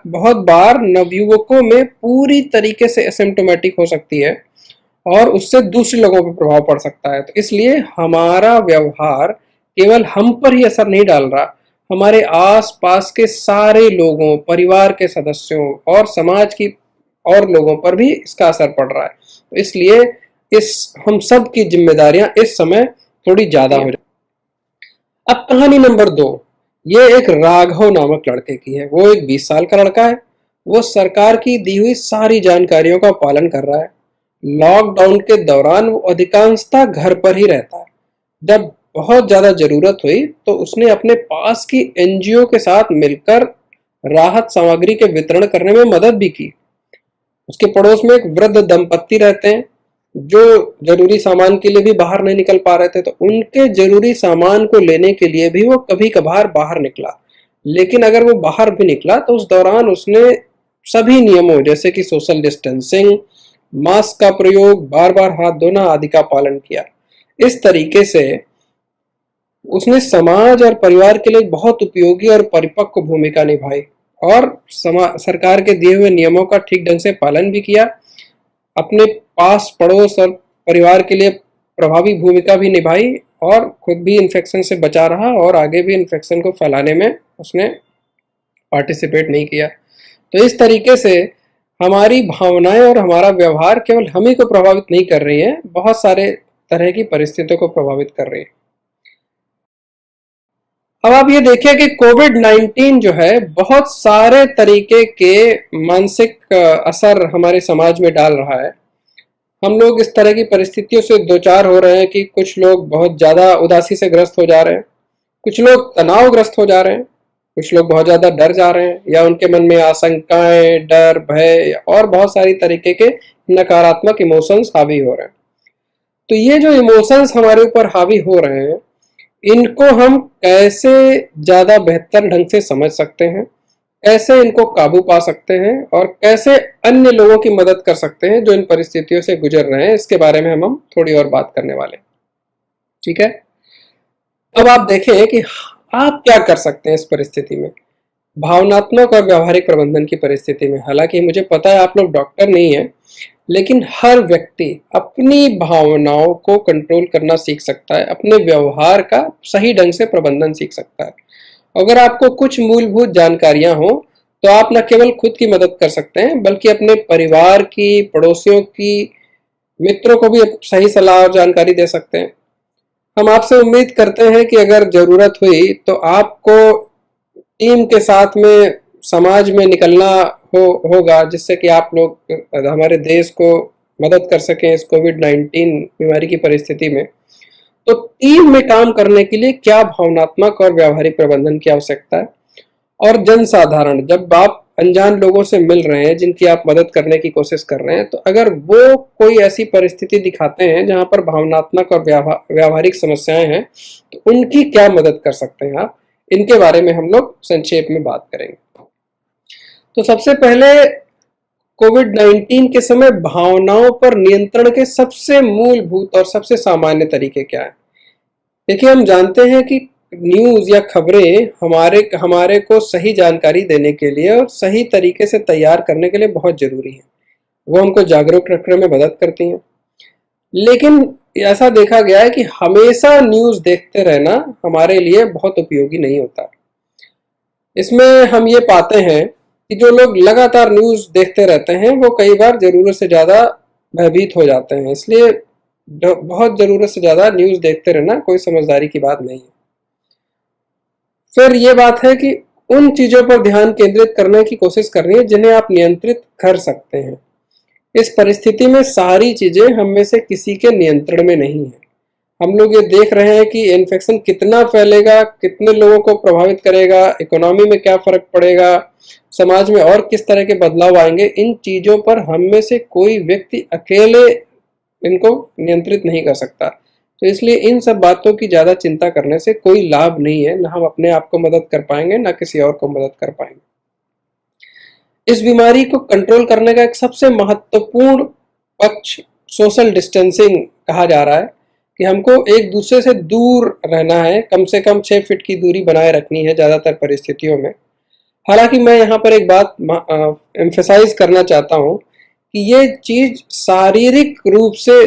S8: बहुत बार नवयुवकों में पूरी तरीके से एसिम्प्टोमेटिक हो सकती है और उससे दूसरे लोगों पर प्रभाव पड़ सकता है। तो इसलिए हमारा व्यवहार केवल हम पर ही असर नहीं डाल रहा, हमारे आसपास के सारे लोगों, परिवार के सदस्यों और समाज की और लोगों पर भी इसका असर पड़ रहा है। तो इसलिए हम सब की जिम्मेदारियां इस समय थोड़ी ज्यादा हो जाए। अब कहानी नंबर 2, ये एक राघव नामक लड़के की है। वो एक 20 साल का लड़का है। वो सरकार की दी हुई सारी जानकारियों का पालन कर रहा है। लॉकडाउन के दौरान वो अधिकांशतः घर पर ही रहता है। जब बहुत ज्यादा जरूरत हुई तो उसने अपने पास की एनजीओ के साथ मिलकर राहत सामग्री के वितरण करने में मदद भी की। उसके पड़ोस में एक वृद्ध दंपत्ति रहते हैं जो जरूरी सामान के लिए भी बाहर नहीं निकल पा रहे थे, तो उनके जरूरी सामान को लेने के लिए भी वो कभी कभार बाहर निकला। लेकिन अगर वो बाहर भी निकला तो उस दौरान उसने सभी नियमों जैसे कि सोशल डिस्टेंसिंग, मास्क का प्रयोग, बार बार हाथ धोना आदि का पालन किया। इस तरीके से उसने समाज और परिवार के लिए बहुत उपयोगी और परिपक्व भूमिका निभाई और सरकार के दिए हुए नियमों का ठीक ढंग से पालन भी किया। अपने पास पड़ोस और परिवार के लिए प्रभावी भूमिका भी निभाई और खुद भी इन्फेक्शन से बचा रहा और आगे भी इन्फेक्शन को फैलाने में उसने पार्टिसिपेट नहीं किया। तो इस तरीके से हमारी भावनाएं और हमारा व्यवहार केवल हम ही को प्रभावित नहीं कर रही है, बहुत सारे तरह की परिस्थितियों को प्रभावित कर रही है। अब आप ये देखिए कि कोविड-19 जो है बहुत सारे तरीके के मानसिक असर हमारे समाज में डाल रहा है। हम लोग इस तरह की परिस्थितियों से दो चार हो रहे हैं कि कुछ लोग बहुत ज्यादा उदासी से ग्रस्त हो जा रहे हैं, कुछ लोग तनावग्रस्त हो जा रहे हैं, कुछ लोग बहुत ज्यादा डर जा रहे हैं या उनके मन में आशंकाएं, डर, भय और बहुत सारी तरीके के नकारात्मक इमोशंस हावी हो रहे हैं। तो ये जो इमोशंस हमारे ऊपर हावी हो रहे हैं, इनको हम कैसे ज्यादा बेहतर ढंग से समझ सकते हैं, कैसे इनको काबू पा सकते हैं और कैसे अन्य लोगों की मदद कर सकते हैं जो इन परिस्थितियों से गुजर रहे हैं, इसके बारे में हम थोड़ी और बात करने वाले हैं। ठीक है, अब आप देखें कि आप क्या कर सकते हैं इस परिस्थिति में, भावनात्मक और व्यवहारिक प्रबंधन की परिस्थिति में। हालांकि मुझे पता है आप लोग डॉक्टर नहीं है, लेकिन हर व्यक्ति अपनी भावनाओं को कंट्रोल करना सीख सकता है, अपने व्यवहार का सही ढंग से प्रबंधन सीख सकता है। अगर आपको कुछ मूलभूत जानकारियां हो तो आप न केवल खुद की मदद कर सकते हैं बल्कि अपने परिवार की, पड़ोसियों की, मित्रों को भी सही सलाह और जानकारी दे सकते हैं। हम आपसे उम्मीद करते हैं कि अगर जरूरत हुई तो आपको टीम के साथ में समाज में निकलना होगा जिससे कि आप लोग हमारे देश को मदद कर सकें इस कोविड-19 बीमारी की परिस्थिति में। तो टीम में काम करने के लिए क्या भावनात्मक और व्यवहारिक प्रबंधन की आवश्यकता है। और जनसाधारण, जब आप अनजान लोगों से मिल रहे हैं जिनकी आप मदद करने की कोशिश कर रहे हैं, तो अगर वो कोई ऐसी परिस्थिति दिखाते हैं जहां पर भावनात्मक और व्यावहारिक समस्याएं हैं, तो उनकी क्या मदद कर सकते हैं आप, इनके बारे में हम लोग संक्षेप में बात करेंगे। तो सबसे पहले कोविड-19 के समय भावनाओं पर नियंत्रण के सबसे मूलभूत और सबसे सामान्य तरीके क्या है। देखिए, हम जानते हैं कि न्यूज़ या खबरें हमारे को सही जानकारी देने के लिए और सही तरीके से तैयार करने के लिए बहुत ज़रूरी है। वो हमको जागरूक रखने में मदद करती हैं। लेकिन ऐसा देखा गया है कि हमेशा न्यूज़ देखते रहना हमारे लिए बहुत उपयोगी नहीं होता। इसमें हम ये पाते हैं कि जो लोग लगातार न्यूज़ देखते रहते हैं वो कई बार ज़रूरत से ज़्यादा भयभीत हो जाते हैं। इसलिए बहुत ज़रूरत से ज़्यादा न्यूज़ देखते रहना कोई समझदारी की बात नहीं है। फिर ये बात है कि उन चीज़ों पर ध्यान केंद्रित करने की कोशिश करनी है जिन्हें आप नियंत्रित कर सकते हैं। इस परिस्थिति में सारी चीज़ें हम में से किसी के नियंत्रण में नहीं है। हम लोग ये देख रहे हैं कि इन्फेक्शन कितना फैलेगा, कितने लोगों को प्रभावित करेगा, इकोनॉमी में क्या फ़र्क पड़ेगा, समाज में और किस तरह के बदलाव आएंगे। इन चीज़ों पर हम में से कोई व्यक्ति अकेले इनको नियंत्रित नहीं कर सकता। तो इसलिए इन सब बातों की ज़्यादा चिंता करने से कोई लाभ नहीं है। ना हम अपने आप को मदद कर पाएंगे, ना किसी और को मदद कर पाएंगे। इस बीमारी को कंट्रोल करने का एक सबसे महत्वपूर्ण पक्ष सोशल डिस्टेंसिंग कहा जा रहा है कि हमको एक दूसरे से दूर रहना है, कम से कम 6 फीट की दूरी बनाए रखनी है ज़्यादातर परिस्थितियों में। हालांकि मैं यहाँ पर एक बात एम्फेसाइज करना चाहता हूँ कि ये चीज़ शारीरिक रूप से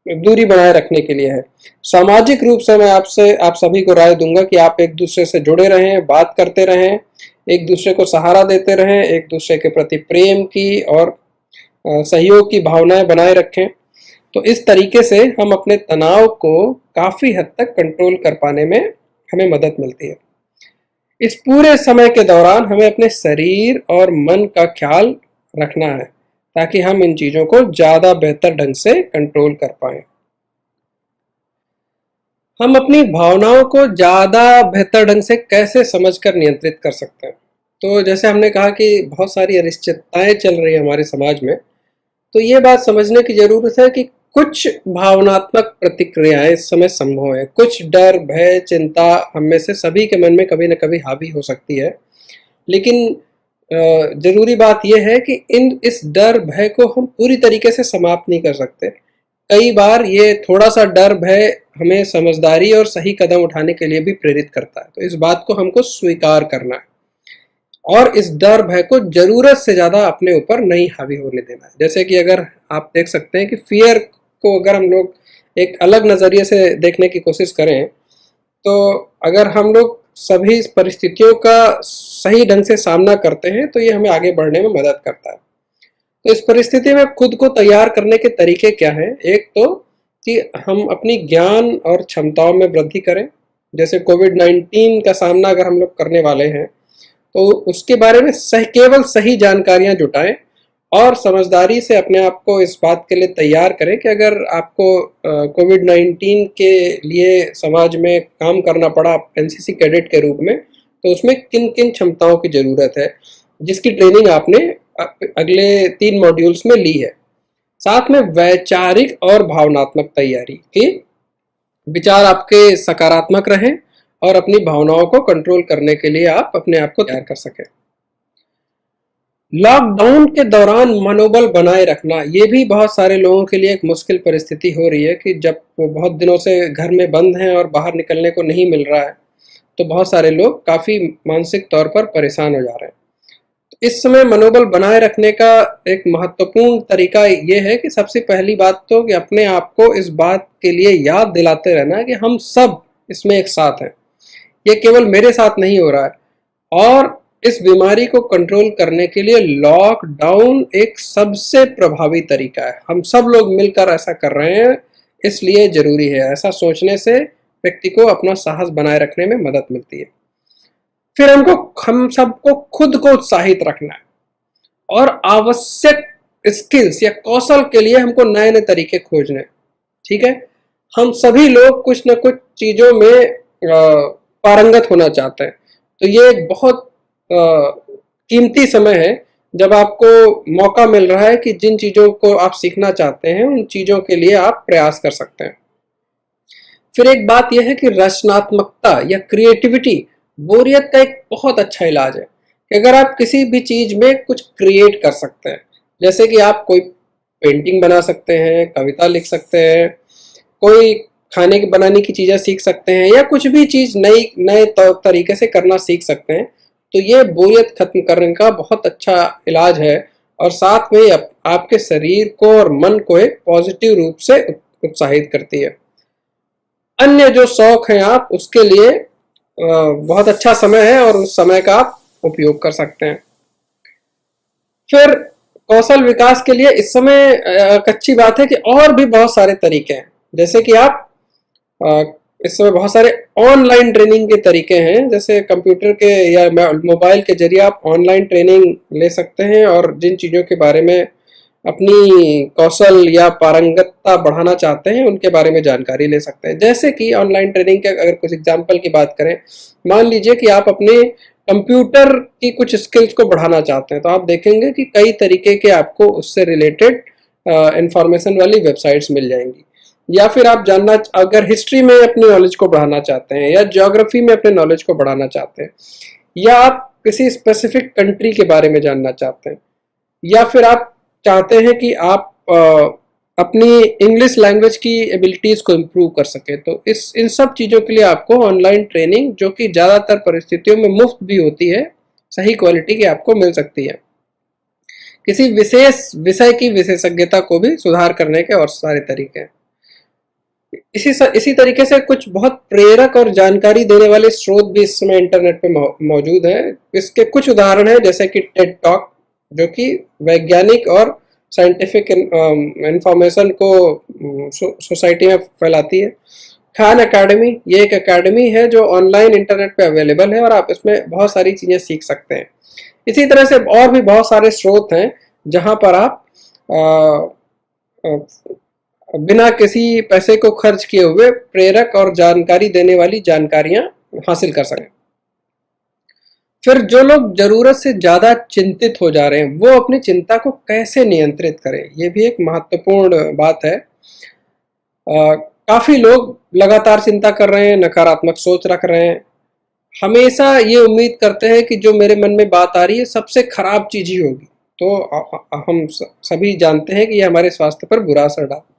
S8: दूरी बनाए रखने के लिए है। सामाजिक रूप से मैं आप सभी को राय दूंगा कि आप एक दूसरे से जुड़े रहें, बात करते रहें, एक दूसरे को सहारा देते रहें, एक दूसरे के प्रति प्रेम की और सहयोग की भावनाएं बनाए रखें। तो इस तरीके से हम अपने तनाव को काफ़ी हद तक कंट्रोल कर पाने में हमें मदद मिलती है। इस पूरे समय के दौरान हमें अपने शरीर और मन का ख्याल रखना है ताकि हम इन चीज़ों को ज़्यादा बेहतर ढंग से कंट्रोल कर पाएं। हम अपनी भावनाओं को ज़्यादा बेहतर ढंग से कैसे समझकर नियंत्रित कर सकते हैं। तो जैसे हमने कहा कि बहुत सारी अनिश्चितताएं चल रही हैं हमारे समाज में, तो ये बात समझने की ज़रूरत है कि कुछ भावनात्मक प्रतिक्रियाएं इस समय संभव है। कुछ डर, भय, चिंता हम में से सभी के मन में कभी न कभी हावी हो सकती है। लेकिन जरूरी बात यह है कि इस डर, भय को हम पूरी तरीके से समाप्त नहीं कर सकते। कई बार ये थोड़ा सा डर, भय हमें समझदारी और सही कदम उठाने के लिए भी प्रेरित करता है। तो इस बात को हमको स्वीकार करना है और इस डर, भय को जरूरत से ज़्यादा अपने ऊपर नहीं हावी होने देना है। जैसे कि अगर आप देख सकते हैं कि फियर को अगर हम लोग एक अलग नज़रिए से देखने की कोशिश करें, तो अगर हम लोग सभी परिस्थितियों का सही ढंग से सामना करते हैं तो ये हमें आगे बढ़ने में मदद करता है। तो इस परिस्थिति में खुद को तैयार करने के तरीके क्या हैं? एक तो कि हम अपनी ज्ञान और क्षमताओं में वृद्धि करें। जैसे कोविड-19 का सामना अगर हम लोग करने वाले हैं तो उसके बारे में केवल सही जानकारियां जुटाएं और समझदारी से अपने आप को इस बात के लिए तैयार करें कि अगर आपको कोविड-19 के लिए समाज में काम करना पड़ा एनसीसी कैडेट के रूप में, तो उसमें किन किन क्षमताओं की ज़रूरत है, जिसकी ट्रेनिंग आपने अगले 3 मॉड्यूल्स में ली है। साथ में वैचारिक और भावनात्मक तैयारी की विचार आपके सकारात्मक रहें और अपनी भावनाओं को कंट्रोल करने के लिए आप अपने आप को तैयार कर सकें। लॉकडाउन के दौरान मनोबल बनाए रखना, ये भी बहुत सारे लोगों के लिए एक मुश्किल परिस्थिति हो रही है कि जब वो बहुत दिनों से घर में बंद हैं और बाहर निकलने को नहीं मिल रहा है, तो बहुत सारे लोग काफ़ी मानसिक तौर पर परेशान हो जा रहे हैं। तो इस समय मनोबल बनाए रखने का एक महत्वपूर्ण तरीका ये है कि सबसे पहली बात तो कि अपने आप को इस बात के लिए याद दिलाते रहना है कि हम सब इसमें एक साथ हैं। ये केवल मेरे साथ नहीं हो रहा है और इस बीमारी को कंट्रोल करने के लिए लॉकडाउन एक सबसे प्रभावी तरीका है। हम सब लोग मिलकर ऐसा कर रहे हैं, इसलिए जरूरी है। ऐसा सोचने से व्यक्ति को अपना साहस बनाए रखने में मदद मिलती है। फिर हम सबको खुद को उत्साहित रखना है और आवश्यक स्किल्स या कौशल के लिए हमको नए नए तरीके खोजने हैं। ठीक है, हम सभी लोग कुछ न कुछ चीज़ों में पारंगत होना चाहते हैं। तो ये एक बहुत कीमती समय है जब आपको मौका मिल रहा है कि जिन चीज़ों को आप सीखना चाहते हैं उन चीज़ों के लिए आप प्रयास कर सकते हैं। फिर एक बात यह है कि रचनात्मकता या क्रिएटिविटी बोरियत का एक बहुत अच्छा इलाज है कि अगर आप किसी भी चीज़ में कुछ क्रिएट कर सकते हैं, जैसे कि आप कोई पेंटिंग बना सकते हैं, कविता लिख सकते हैं, कोई खाने की बनाने की चीज़ें सीख सकते हैं, या कुछ भी चीज़ नए तरीके से करना सीख सकते हैं, तो ये बोरियत खत्म करने का बहुत अच्छा इलाज है और साथ में आपके शरीर को और मन को एक पॉजिटिव रूप से उत्साहित करती है। अन्य जो शौक हैं आप उसके लिए बहुत अच्छा समय है और उस समय का आप उपयोग कर सकते हैं। फिर कौशल विकास के लिए इस समय कच्ची बात है कि और भी बहुत सारे तरीके हैं, जैसे कि आप इस समय बहुत सारे ऑनलाइन ट्रेनिंग के तरीके हैं, जैसे कंप्यूटर के या मोबाइल के जरिए आप ऑनलाइन ट्रेनिंग ले सकते हैं और जिन चीज़ों के बारे में अपनी कौशल या पारंगतता बढ़ाना चाहते हैं उनके बारे में जानकारी ले सकते हैं। जैसे कि ऑनलाइन ट्रेनिंग के अगर कुछ एग्जाम्पल की बात करें, मान लीजिए कि आप अपने कंप्यूटर की कुछ स्किल्स को बढ़ाना चाहते हैं, तो आप देखेंगे कि कई तरीके के आपको उससे रिलेटेड इंफॉर्मेशन वाली वेबसाइट्स मिल जाएंगी। या फिर आप अगर हिस्ट्री में अपनी नॉलेज को बढ़ाना चाहते हैं या ज्योग्राफी में अपने नॉलेज को बढ़ाना चाहते हैं, या आप किसी स्पेसिफिक कंट्री के बारे में जानना चाहते हैं, या फिर आप चाहते हैं कि आप अपनी इंग्लिश लैंग्वेज की एबिलिटीज़ को इम्प्रूव कर सकें, तो इन सब चीज़ों के लिए आपको ऑनलाइन ट्रेनिंग, जो कि ज़्यादातर परिस्थितियों में मुफ्त भी होती है, सही क्वालिटी की आपको मिल सकती है। किसी विशेष विषय की विशेषज्ञता को भी सुधार करने के और सारे तरीके हैं। इसी तरीके से कुछ बहुत प्रेरक और जानकारी देने वाले स्रोत भी इस समय इंटरनेट पे मौजूद हैं। इसके कुछ उदाहरण हैं, जैसे कि टेड टॉक, जो कि वैज्ञानिक और साइंटिफिक इंफॉर्मेशन को सोसाइटी में फैलाती है। खान अकेडमी, ये एक अकेडमी है जो ऑनलाइन इंटरनेट पे अवेलेबल है और आप इसमें बहुत सारी चीज़ें सीख सकते हैं। इसी तरह से और भी बहुत सारे स्रोत हैं जहाँ पर आप बिना किसी पैसे को खर्च किए हुए प्रेरक और जानकारी देने वाली जानकारियां हासिल कर सकें। फिर जो लोग जरूरत से ज्यादा चिंतित हो जा रहे हैं वो अपनी चिंता को कैसे नियंत्रित करें, ये भी एक महत्वपूर्ण बात है। काफी लोग लगातार चिंता कर रहे हैं, नकारात्मक सोच रख रहे हैं, हमेशा ये उम्मीद करते हैं कि जो मेरे मन में बात आ रही है सबसे खराब चीज ही होगी। तो हम सभी जानते हैं कि ये हमारे स्वास्थ्य पर बुरा असर डालता है।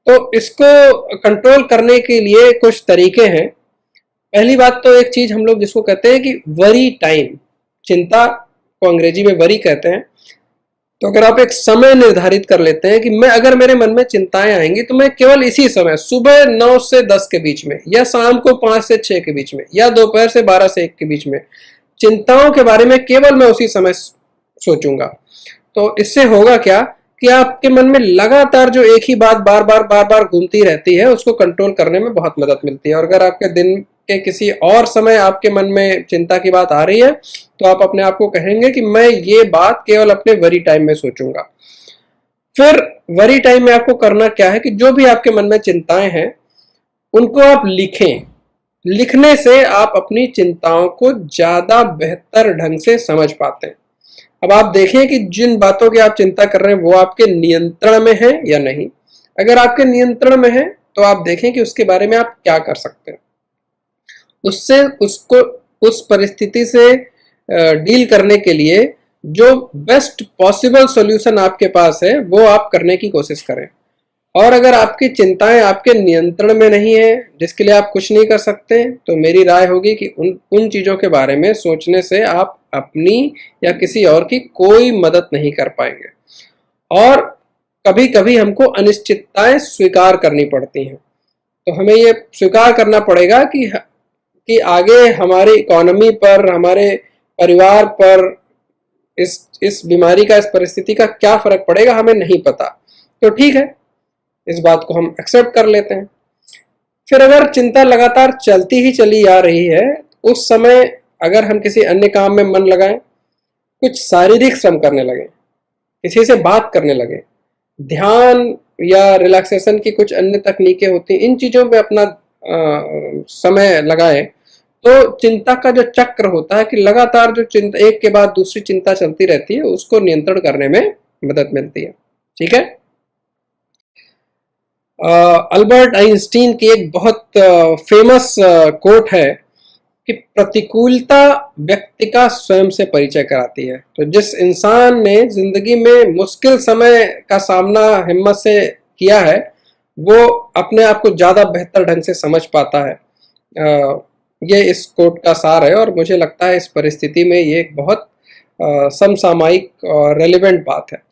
S8: तो इसको कंट्रोल करने के लिए कुछ तरीके हैं। पहली बात तो एक चीज हम लोग जिसको कहते हैं कि वरी टाइम, चिंता को अंग्रेजी में वरी कहते हैं। तो अगर आप एक समय निर्धारित कर लेते हैं कि अगर मेरे मन में चिंताएं आएंगी तो मैं केवल इसी समय, सुबह 9 से 10 के बीच में, या शाम को 5 से 6 के बीच में, या दोपहर से 12 से 1 के बीच में चिंताओं के बारे में केवल मैं उसी समय सोचूंगा, तो इससे होगा क्या कि आपके मन में लगातार जो एक ही बात बार बार घूमती रहती है उसको कंट्रोल करने में बहुत मदद मिलती है। और अगर आपके दिन के किसी और समय आपके मन में चिंता की बात आ रही है तो आप अपने आप को कहेंगे कि मैं ये बात केवल अपने वरी टाइम में सोचूंगा। फिर वरी टाइम में आपको करना क्या है कि जो भी आपके मन में चिंताएं हैं उनको आप लिखें। लिखने से आप अपनी चिंताओं को ज्यादा बेहतर ढंग से समझ पाते हैं। अब आप देखें कि जिन बातों की आप चिंता कर रहे हैं वो आपके नियंत्रण में है या नहीं। अगर आपके नियंत्रण में है तो आप देखें कि उसके बारे में आप क्या कर सकते हैं। उससे उस परिस्थिति से डील करने के लिए जो बेस्ट पॉसिबल सॉल्यूशन आपके पास है वो आप करने की कोशिश करें। और अगर आपकी चिंताएं आपके नियंत्रण में नहीं है, जिसके लिए आप कुछ नहीं कर सकते, तो मेरी राय होगी कि उन चीज़ों के बारे में सोचने से आप अपनी या किसी और की कोई मदद नहीं कर पाएंगे। और कभी कभी हमको अनिश्चितताएं स्वीकार करनी पड़ती हैं, तो हमें ये स्वीकार करना पड़ेगा कि आगे हमारी इकोनॉमी पर, हमारे परिवार पर इस बीमारी का, इस परिस्थिति का क्या फर्क पड़ेगा हमें नहीं पता। तो ठीक है, इस बात को हम एक्सेप्ट कर लेते हैं। फिर अगर चिंता लगातार चलती ही चली आ रही है, उस समय अगर हम किसी अन्य काम में मन लगाएं, कुछ शारीरिक श्रम करने लगे, किसी से बात करने लगे, ध्यान या रिलैक्सेशन की कुछ अन्य तकनीकें होती हैं, इन चीज़ों पे अपना समय लगाएं तो चिंता का जो चक्र होता है कि लगातार जो चिंता एक के बाद दूसरी चिंता चलती रहती है, उसको नियंत्रण करने में मदद मिलती है। ठीक है। अल्बर्ट आइंस्टीन की एक बहुत फेमस कोट है कि प्रतिकूलता व्यक्ति का स्वयं से परिचय कराती है। तो जिस इंसान ने जिंदगी में मुश्किल समय का सामना हिम्मत से किया है, वो अपने आप को ज्यादा बेहतर ढंग से समझ पाता है। ये इस कोट का सार है और मुझे लगता है इस परिस्थिति में ये एक बहुत समसामयिक और रेलेवेंट बात है।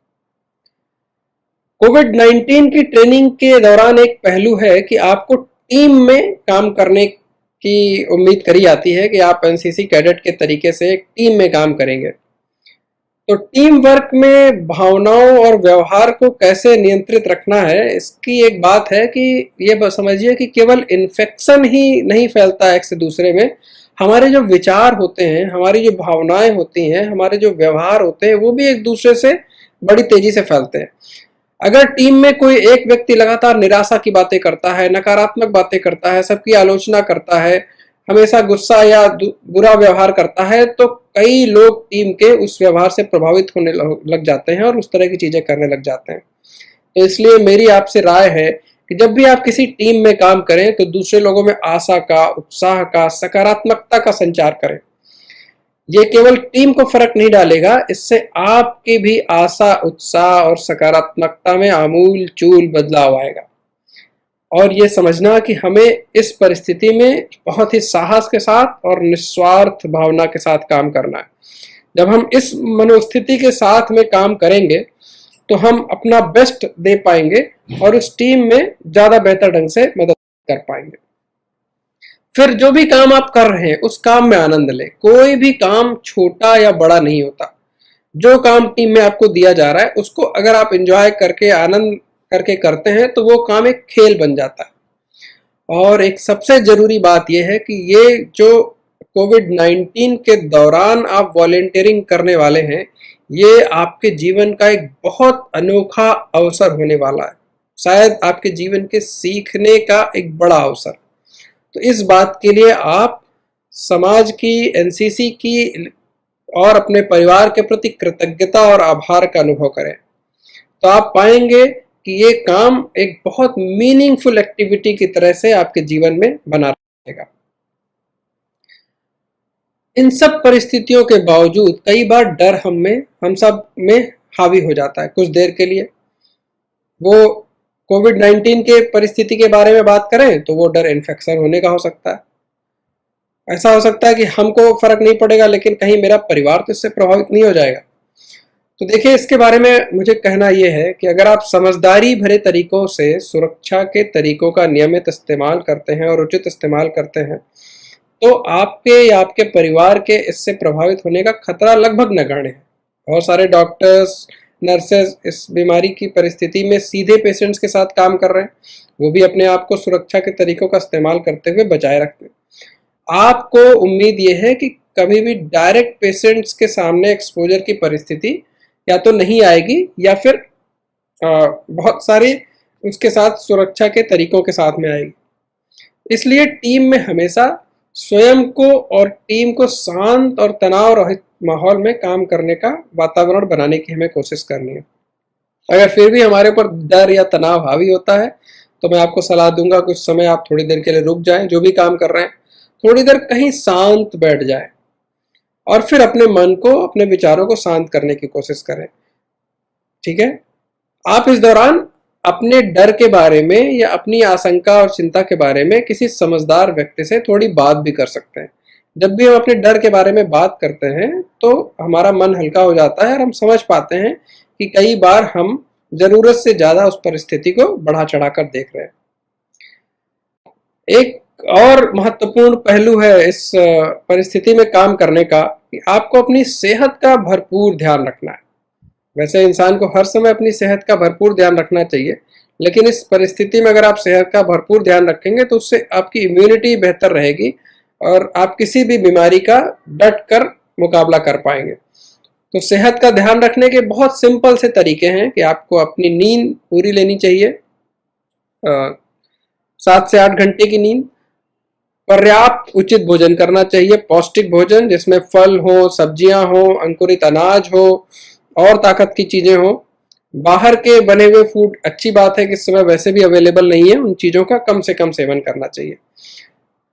S8: कोविड-19 की ट्रेनिंग के दौरान एक पहलू है कि आपको टीम में काम करने की उम्मीद करी जाती है कि आप एनसीसी कैडेट के तरीके से एक टीम में काम करेंगे। तो टीम वर्क में भावनाओं और व्यवहार को कैसे नियंत्रित रखना है, इसकी एक बात है कि ये समझिए कि केवल इन्फेक्शन ही नहीं फैलता है एक से दूसरे में, हमारे जो विचार होते हैं, हमारी जो भावनाएं होती हैं, हमारे जो व्यवहार होते हैं, वो भी एक दूसरे से बड़ी तेजी से फैलते हैं। अगर टीम में कोई एक व्यक्ति लगातार निराशा की बातें करता है, नकारात्मक बातें करता है, सबकी आलोचना करता है, हमेशा गुस्सा या बुरा व्यवहार करता है, तो कई लोग टीम के उस व्यवहार से प्रभावित होने लग जाते हैं और उस तरह की चीजें करने लग जाते हैं। तो इसलिए मेरी आपसे राय है कि जब भी आप किसी टीम में काम करें तो दूसरे लोगों में आशा का, उत्साह का, सकारात्मकता का संचार करें। ये केवल टीम को फर्क नहीं डालेगा, इससे आपकी भी आशा, उत्साह और सकारात्मकता में आमूल चूल बदलाव आएगा। और ये समझना कि हमें इस परिस्थिति में बहुत ही साहस के साथ और निस्वार्थ भावना के साथ काम करना है। जब हम इस मनोस्थिति के साथ में काम करेंगे तो हम अपना बेस्ट दे पाएंगे और उस टीम में ज्यादा बेहतर ढंग से मदद कर पाएंगे। फिर जो भी काम आप कर रहे हैं उस काम में आनंद लें। कोई भी काम छोटा या बड़ा नहीं होता। जो काम टीम में आपको दिया जा रहा है उसको अगर आप एंजॉय करके, आनंद करके करते हैं तो वो काम एक खेल बन जाता है। और एक सबसे जरूरी बात यह है कि ये जो कोविड-19 के दौरान आप वॉलंटियरिंग करने वाले हैं, ये आपके जीवन का एक बहुत अनोखा अवसर होने वाला है, शायद आपके जीवन के सीखने का एक बड़ा अवसर। तो इस बात के लिए आप समाज की, एनसीसी की और अपने परिवार के प्रति कृतज्ञता और आभार का अनुभव करें। तो आप पाएंगे कि ये काम एक बहुत मीनिंगफुल एक्टिविटी की तरह से आपके जीवन में बना रहेगा। इन सब परिस्थितियों के बावजूद कई बार डर हम सब में हावी हो जाता है कुछ देर के लिए। वो कोविड-19 के परिस्थिति के बारे में बात करें तो वो डर इन्फेक्शन होने का हो सकता है। ऐसा हो सकता है कि हमको फर्क नहीं पड़ेगा लेकिन कहीं मेरा परिवार तो इससे प्रभावित नहीं हो जाएगा। तो देखिए, इसके बारे में मुझे कहना यह है कि अगर आप समझदारी भरे तरीकों से सुरक्षा के तरीकों का नियमित इस्तेमाल करते हैं और उचित इस्तेमाल करते हैं तो आपके या आपके परिवार के इससे प्रभावित होने का खतरा लगभग नगण्य है। बहुत सारे डॉक्टर्स, नर्सेज इस बीमारी की परिस्थिति में सीधे पेशेंट्स के साथ काम कर रहे हैं, वो भी अपने आप को सुरक्षा के तरीकों का इस्तेमाल करते हुए बचाए रखते हैं। आपको उम्मीद ये है कि कभी भी डायरेक्ट पेशेंट्स के सामने एक्सपोजर की परिस्थिति या तो नहीं आएगी या फिर बहुत सारी उसके साथ सुरक्षा के तरीकों के साथ में आएगी। इसलिए टीम में हमेशा स्वयं को और टीम को शांत और तनाव रहित माहौल में काम करने का वातावरण बनाने की हमें कोशिश करनी है। अगर फिर भी हमारे ऊपर डर या तनाव हावी होता है तो मैं आपको सलाह दूंगा कुछ समय आप थोड़ी देर के लिए रुक जाएं, जो भी काम कर रहे हैं थोड़ी देर कहीं शांत बैठ जाएं और फिर अपने मन को, अपने विचारों को शांत करने की कोशिश करें। ठीक है। आप इस दौरान अपने डर के बारे में या अपनी आशंका और चिंता के बारे में किसी समझदार व्यक्ति से थोड़ी बात भी कर सकते हैं। जब भी हम अपने डर के बारे में बात करते हैं तो हमारा मन हल्का हो जाता है और हम समझ पाते हैं कि कई बार हम जरूरत से ज्यादा उस परिस्थिति को बढ़ा चढ़ाकर देख रहे हैं। एक और महत्वपूर्ण पहलू है इस परिस्थिति में काम करने का कि आपको अपनी सेहत का भरपूर ध्यान रखना है। वैसे इंसान को हर समय अपनी सेहत का भरपूर ध्यान रखना चाहिए, लेकिन इस परिस्थिति में अगर आप सेहत का भरपूर ध्यान रखेंगे तो उससे आपकी इम्यूनिटी बेहतर रहेगी और आप किसी भी बीमारी का डट कर मुकाबला कर पाएंगे। तो सेहत का ध्यान रखने के बहुत सिंपल से तरीके हैं कि आपको अपनी नींद पूरी लेनी चाहिए, 7 से 8 घंटे की नींद। पर्याप्त उचित भोजन करना चाहिए, पौष्टिक भोजन जिसमें फल हो, सब्जियां हो, अंकुरित अनाज हो और ताकत की चीजें हो। बाहर के बने हुए फूड अच्छी बात है कि इस समय वैसे भी अवेलेबल नहीं है, उन चीजों का कम से कम सेवन करना चाहिए।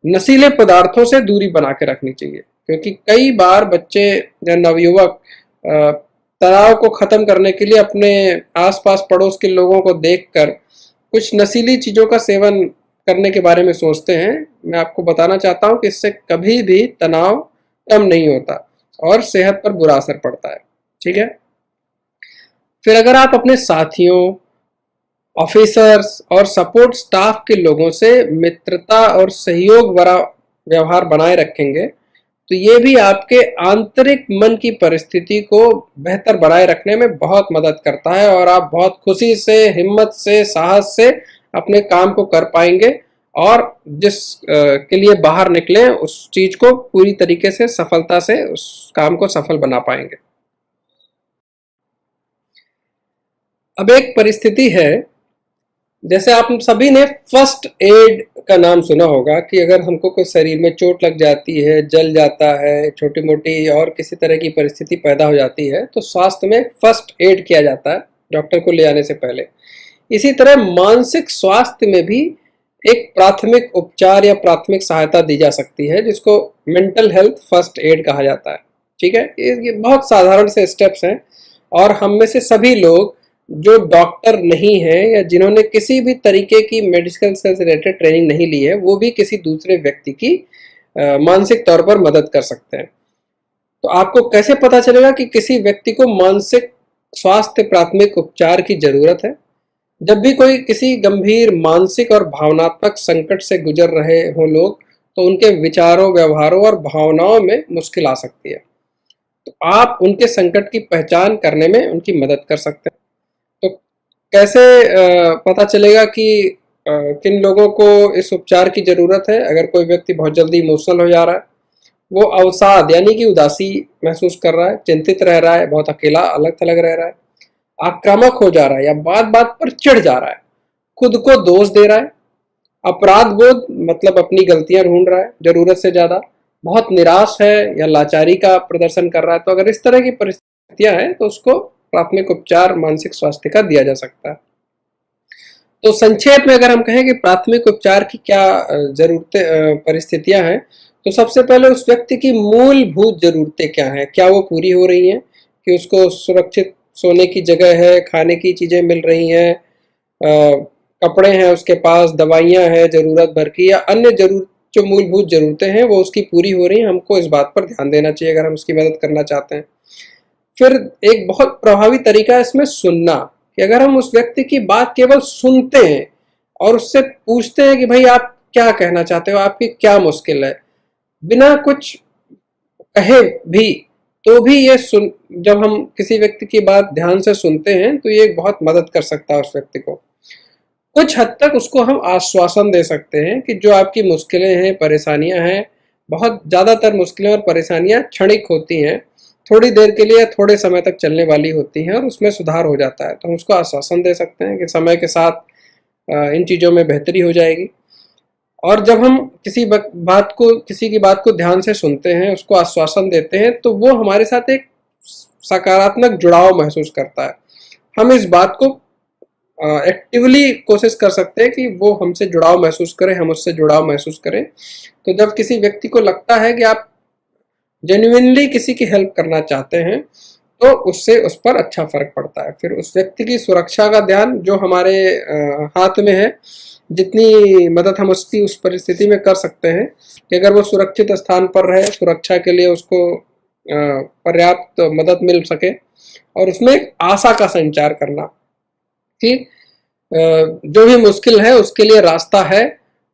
S8: नशीले पदार्थों से दूरी बना के रखनी चाहिए, क्योंकि कई बार बच्चे या नवयुवक तनाव को खत्म करने के लिए अपने आसपास पड़ोस के लोगों को देखकर कुछ नशीली चीजों का सेवन करने के बारे में सोचते हैं। मैं आपको बताना चाहता हूं कि इससे कभी भी तनाव कम नहीं होता और सेहत पर बुरा असर पड़ता है। ठीक है, फिर अगर आप अपने साथियों, ऑफिसर्स और सपोर्ट स्टाफ के लोगों से मित्रता और सहयोग भरा व्यवहार बनाए रखेंगे तो ये भी आपके आंतरिक मन की परिस्थिति को बेहतर बनाए रखने में बहुत मदद करता है और आप बहुत खुशी से, हिम्मत से, साहस से अपने काम को कर पाएंगे और जिस के लिए बाहर निकले उस चीज को पूरी तरीके से सफलता से उस काम को सफल बना पाएंगे। अब एक परिस्थिति है, जैसे आप सभी ने फर्स्ट एड का नाम सुना होगा कि अगर हमको कोई शरीर में चोट लग जाती है, जल जाता है, छोटी मोटी और किसी तरह की परिस्थिति पैदा हो जाती है तो स्वास्थ्य में फर्स्ट एड किया जाता है डॉक्टर को ले आने से पहले। इसी तरह मानसिक स्वास्थ्य में भी एक प्राथमिक उपचार या प्राथमिक सहायता दी जा सकती है जिसको मेंटल हेल्थ फर्स्ट एड कहा जाता है। ठीक है, ये बहुत साधारण से स्टेप्स हैं और हम में से सभी लोग जो डॉक्टर नहीं है या जिन्होंने किसी भी तरीके की मेडिकल से रिलेटेड ट्रेनिंग नहीं ली है वो भी किसी दूसरे व्यक्ति की मानसिक तौर पर मदद कर सकते हैं। तो आपको कैसे पता चलेगा कि किसी व्यक्ति को मानसिक स्वास्थ्य प्राथमिक उपचार की जरूरत है? जब भी कोई किसी गंभीर मानसिक और भावनात्मक संकट से गुजर रहे हो लोग तो उनके विचारों, व्यवहारों और भावनाओं में मुश्किल आ सकती है। तो आप उनके संकट की पहचान करने में उनकी मदद कर सकते हैं। तो कैसे पता चलेगा कि किन लोगों को इस उपचार की जरूरत है? अगर कोई व्यक्ति बहुत जल्दी इमोशनल हो जा रहा है, वो अवसाद यानी कि उदासी महसूस कर रहा है, चिंतित रह रहा है, बहुत अकेला अलग थलग रह रहा है, आक्रामक हो जा रहा है या बात बात पर चिढ़ जा रहा है, खुद को दोष दे रहा है, अपराध बोध मतलब अपनी गलतियां ढूंढ रहा है जरूरत से ज्यादा, बहुत निराश है या लाचारी का प्रदर्शन कर रहा है, तो अगर इस तरह की परिस्थितियां हैं तो उसको प्राथमिक उपचार मानसिक स्वास्थ्य का दिया जा सकता है। तो संक्षेप में अगर हम कहें कि प्राथमिक उपचार की क्या जरूरतें, परिस्थितियां हैं, तो सबसे पहले उस व्यक्ति की मूलभूत जरूरतें क्या हैं, क्या वो पूरी हो रही हैं, कि उसको सुरक्षित सोने की जगह है, खाने की चीजें मिल रही हैं, कपड़े हैं उसके पास, दवाइयां हैं जरूरत भर की, या अन्य जो मूलभूत जरूरतें हैं वो उसकी पूरी हो रही हैं। हमको इस बात पर ध्यान देना चाहिए अगर हम उसकी मदद करना चाहते हैं। फिर एक बहुत प्रभावी तरीका है इसमें सुनना, कि अगर हम उस व्यक्ति की बात केवल सुनते हैं और उससे पूछते हैं कि भाई आप क्या कहना चाहते हो, आपकी क्या मुश्किल है, बिना कुछ कहे भी, तो भी ये जब हम किसी व्यक्ति की बात ध्यान से सुनते हैं तो ये बहुत मदद कर सकता है उस व्यक्ति को। कुछ हद तक उसको हम आश्वासन दे सकते हैं कि जो आपकी मुश्किलें हैं, परेशानियां हैं, बहुत ज़्यादातर मुश्किलें और परेशानियां क्षणिक होती हैं, थोड़ी देर के लिए, थोड़े समय तक चलने वाली होती हैं और उसमें सुधार हो जाता है। तो हम उसको आश्वासन दे सकते हैं कि समय के साथ इन चीज़ों में बेहतरी हो जाएगी। और जब हम किसी की बात को ध्यान से सुनते हैं, उसको आश्वासन देते हैं, तो वो हमारे साथ एक सकारात्मक जुड़ाव महसूस करता है। हम इस बात को एक्टिवली कोशिश कर सकते हैं कि वो हमसे जुड़ाव महसूस करें, हम उससे जुड़ाव महसूस करें। तो जब किसी व्यक्ति को लगता है कि आप जेन्युइनली किसी की हेल्प करना चाहते हैं तो उससे उस पर अच्छा फर्क पड़ता है। फिर उस व्यक्ति की सुरक्षा का ध्यान जो हमारे हाथ में है, जितनी मदद हम उसकी उस परिस्थिति में कर सकते हैं कि अगर वो सुरक्षित स्थान पर रहे, सुरक्षा के लिए उसको पर्याप्त मदद मिल सके, और उसमें एक आशा का संचार करना कि जो भी मुश्किल है उसके लिए रास्ता है,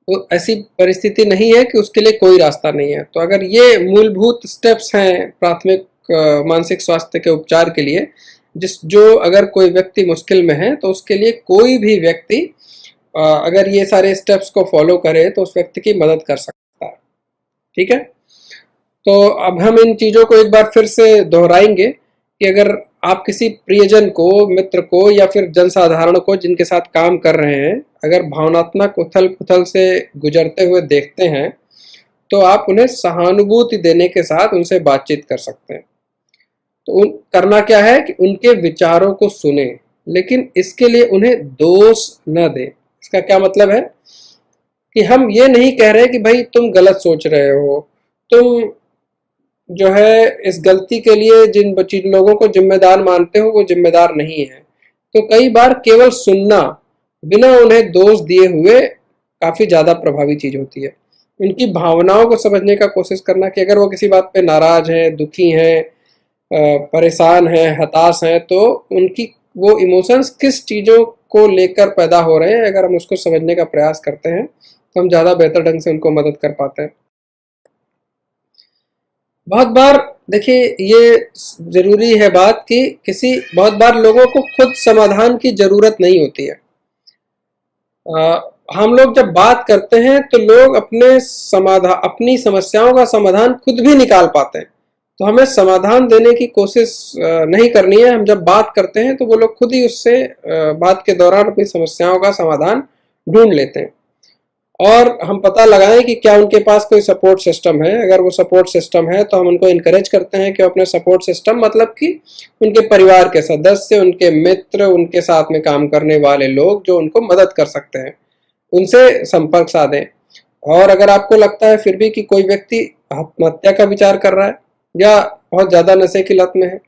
S8: वो ऐसी परिस्थिति नहीं है कि उसके लिए कोई रास्ता नहीं है। तो अगर ये मूलभूत स्टेप्स हैं प्राथमिक मानसिक स्वास्थ्य के उपचार के लिए, जो अगर कोई व्यक्ति मुश्किल में है तो उसके लिए कोई भी व्यक्ति अगर ये सारे स्टेप्स को फॉलो करे तो उस व्यक्ति की मदद कर सकता है। ठीक है, तो अब हम इन चीज़ों को एक बार फिर से दोहराएंगे कि अगर आप किसी प्रियजन को, मित्र को या फिर जनसाधारण को जिनके साथ काम कर रहे हैं, अगर भावनात्मक उथल पुथल से गुजरते हुए देखते हैं तो आप उन्हें सहानुभूति देने के साथ उनसे बातचीत कर सकते हैं। तो करना क्या है कि उनके विचारों को सुने, लेकिन इसके लिए उन्हें दोष न दें। इसका क्या मतलब है कि हम ये नहीं कह रहे कि भाई तुम गलत सोच रहे हो, तुम जो है इस गलती के लिए जिन लोगों को जिम्मेदार मानते हो वो जिम्मेदार नहीं है। तो कई बार केवल सुनना बिना उन्हें दोष दिए हुए काफी ज्यादा प्रभावी चीज होती है। उनकी भावनाओं को समझने का कोशिश करना कि अगर वो किसी बात पे नाराज हैं, दुखी हैं, परेशान हैं, हताश हैं, तो उनकी वो इमोशंस किस चीजों को लेकर पैदा हो रहे हैं, अगर हम उसको समझने का प्रयास करते हैं तो हम ज्यादा बेहतर ढंग से उनको मदद कर पाते हैं। बहुत बार देखिए ये जरूरी है बात कि बहुत बार लोगों को खुद समाधान की जरूरत नहीं होती है। हम लोग जब बात करते हैं तो लोग अपनी समस्याओं का समाधान खुद भी निकाल पाते हैं, तो हमें समाधान देने की कोशिश नहीं करनी है। हम जब बात करते हैं तो वो लोग खुद ही उससे बात के दौरान अपनी समस्याओं का समाधान ढूंढ लेते हैं, और हम पता लगाएं कि क्या उनके पास कोई सपोर्ट सिस्टम है। अगर वो सपोर्ट सिस्टम है तो हम उनको इनकरेज करते हैं कि अपने सपोर्ट सिस्टम मतलब कि उनके परिवार के सदस्य, उनके मित्र, उनके साथ में काम करने वाले लोग जो उनको मदद कर सकते हैं, उनसे संपर्क साधें। और अगर आपको लगता है फिर भी कि कोई व्यक्ति आत्महत्या का विचार कर रहा है, या बहुत ज्यादा नशे की लत में है,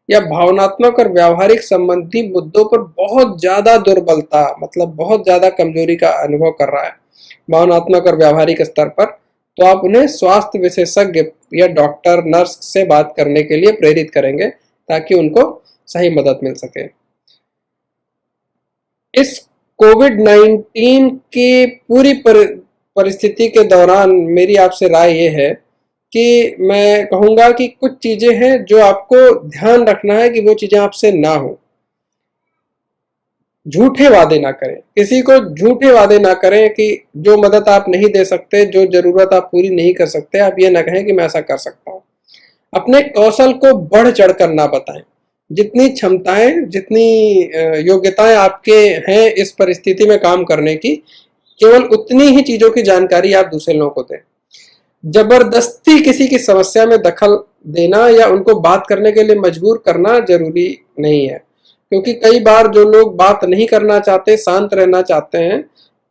S8: या भावनात्मक और व्यावहारिक संबंधी मुद्दों पर बहुत ज्यादा दुर्बलता मतलब बहुत ज्यादा कमजोरी का अनुभव कर रहा है भावनात्मक और व्यावहारिक स्तर पर, तो आप उन्हें स्वास्थ्य विशेषज्ञ या डॉक्टर, नर्स से बात करने के लिए प्रेरित करेंगे ताकि उनको सही मदद मिल सके। इस कोविड-19 की पूरी परिस्थिति के दौरान मेरी आपसे राय ये है कि मैं कहूँगा कि कुछ चीज़ें हैं जो आपको ध्यान रखना है कि वो चीज़ें आपसे ना हो। झूठे वादे ना करें, किसी को झूठे वादे ना करें कि जो मदद आप नहीं दे सकते, जो जरूरत आप पूरी नहीं कर सकते, आप ये ना कहें कि मैं ऐसा कर सकता हूँ। अपने कौशल को बढ़ चढ़ कर ना बताएं। जितनी क्षमताएं, जितनी योग्यताएं आपके हैं इस परिस्थिति में काम करने की, केवल उतनी ही चीजों की जानकारी आप दूसरे लोगों को दें। जबरदस्ती किसी की समस्या में दखल देना या उनको बात करने के लिए मजबूर करना जरूरी नहीं है, क्योंकि कई बार जो लोग बात नहीं करना चाहते, शांत रहना चाहते हैं,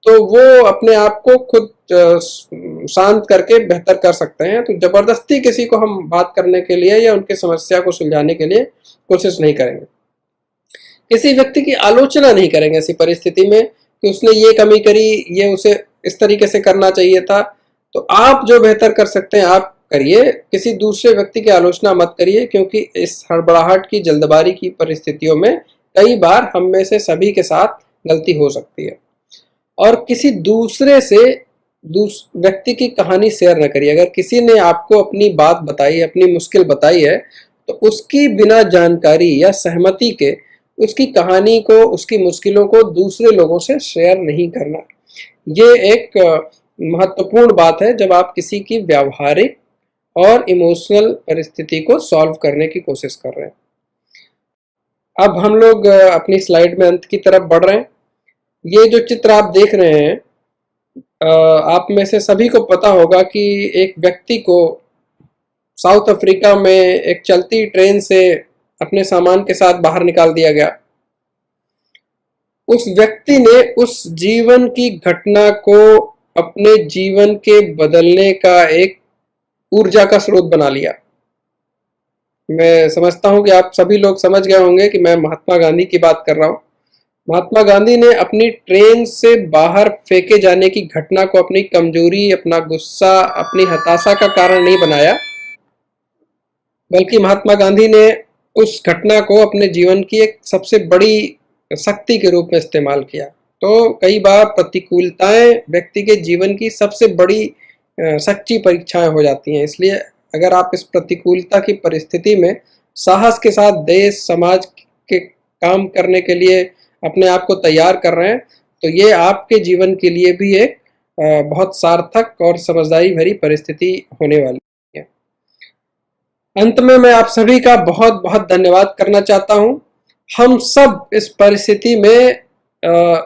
S8: तो वो अपने आप को खुद शांत करके बेहतर कर सकते हैं। तो जबरदस्ती किसी को हम बात करने के लिए या उनकी समस्या को सुलझाने के लिए कोशिश नहीं करेंगे। किसी व्यक्ति की आलोचना नहीं करेंगे ऐसी परिस्थिति में कि उसने ये कमी करी, ये उसे इस तरीके से करना चाहिए था। तो आप जो बेहतर कर सकते हैं आप करिए, किसी दूसरे व्यक्ति की आलोचना मत करिए, क्योंकि इस हड़बड़ाहट की, जल्दबाजी की परिस्थितियों में कई बार हम में से सभी के साथ गलती हो सकती है। और किसी दूसरे से व्यक्ति की कहानी शेयर न करिए। अगर किसी ने आपको अपनी बात बताई, अपनी मुश्किल बताई है, तो उसकी बिना जानकारी या सहमति के उसकी कहानी को, उसकी मुश्किलों को दूसरे लोगों से शेयर नहीं करना। ये एक महत्वपूर्ण बात है जब आप किसी की व्यावहारिक और इमोशनल परिस्थिति को सॉल्व करने की कोशिश कर रहे हैं। अब हम लोग अपनी स्लाइड में अंत की तरफ बढ़ रहे हैं। ये जो चित्र आप देख रहे हैं, आप में से सभी को पता होगा कि एक व्यक्ति को साउथ अफ्रीका में एक चलती ट्रेन से अपने सामान के साथ बाहर निकाल दिया गया। उस व्यक्ति ने उस जीवन की घटना को अपने जीवन के बदलने का एक ऊर्जा का स्रोत बना लिया। मैं समझता हूं कि आप सभी लोग समझ गए होंगे कि मैं महात्मा गांधी की बात कर रहा हूं। महात्मा गांधी ने अपनी ट्रेन से बाहर फेंके जाने की घटना को अपनी कमजोरी, अपना गुस्सा, अपनी हताशा का कारण नहीं बनाया, बल्कि महात्मा गांधी ने उस घटना को अपने जीवन की एक सबसे बड़ी शक्ति के रूप में इस्तेमाल किया। तो कई बार प्रतिकूलताएं व्यक्ति के जीवन की सबसे बड़ी सच्ची परीक्षाएं हो जाती हैं। इसलिए अगर आप इस प्रतिकूलता की परिस्थिति में साहस के साथ देश, समाज के काम करने के लिए अपने आप को तैयार कर रहे हैं, तो ये आपके जीवन के लिए भी एक बहुत सार्थक और समझदारी भरी परिस्थिति होने वाली है। अंत में मैं आप सभी का बहुत बहुत धन्यवाद करना चाहता हूं। हम सब इस परिस्थिति में,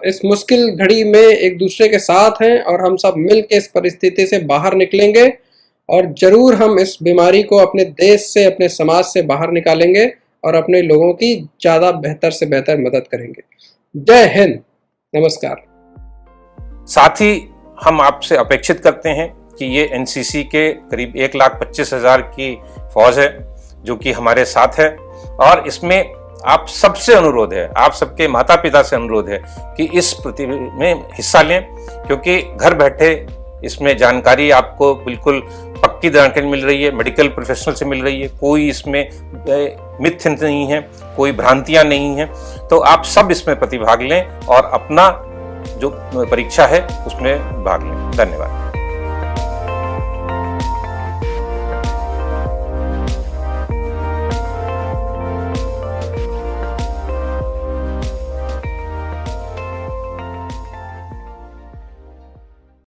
S8: इस मुश्किल घड़ी में एक दूसरे के साथ हैं और हम सब मिल के इस परिस्थिति से बाहर निकलेंगे। और जरूर हम इस बीमारी को अपने देश से, अपने समाज से बाहर निकालेंगे और अपने लोगों की ज़्यादा बेहतर से बेहतर मदद करेंगे। जय हिंद, नमस्कार।
S4: साथ ही हम आपसे अपेक्षित करते हैं कि ये एनसीसी के करीब 1,25,000 की फौज है जो कि हमारे साथ है, और इसमें आप सबसे अनुरोध है, आप सबके माता पिता से अनुरोध है कि इस प्रतियोगिता में हिस्सा लें, क्योंकि घर बैठे इसमें जानकारी आपको बिल्कुल पक्की जानकारी मिल रही है, मेडिकल प्रोफेशनल से मिल रही है, कोई इसमें मिथ्य नहीं है, कोई भ्रांतियां नहीं है। तो आप सब इसमें प्रतिभाग लें और अपना जो परीक्षा है उसमें भाग लें। धन्यवाद।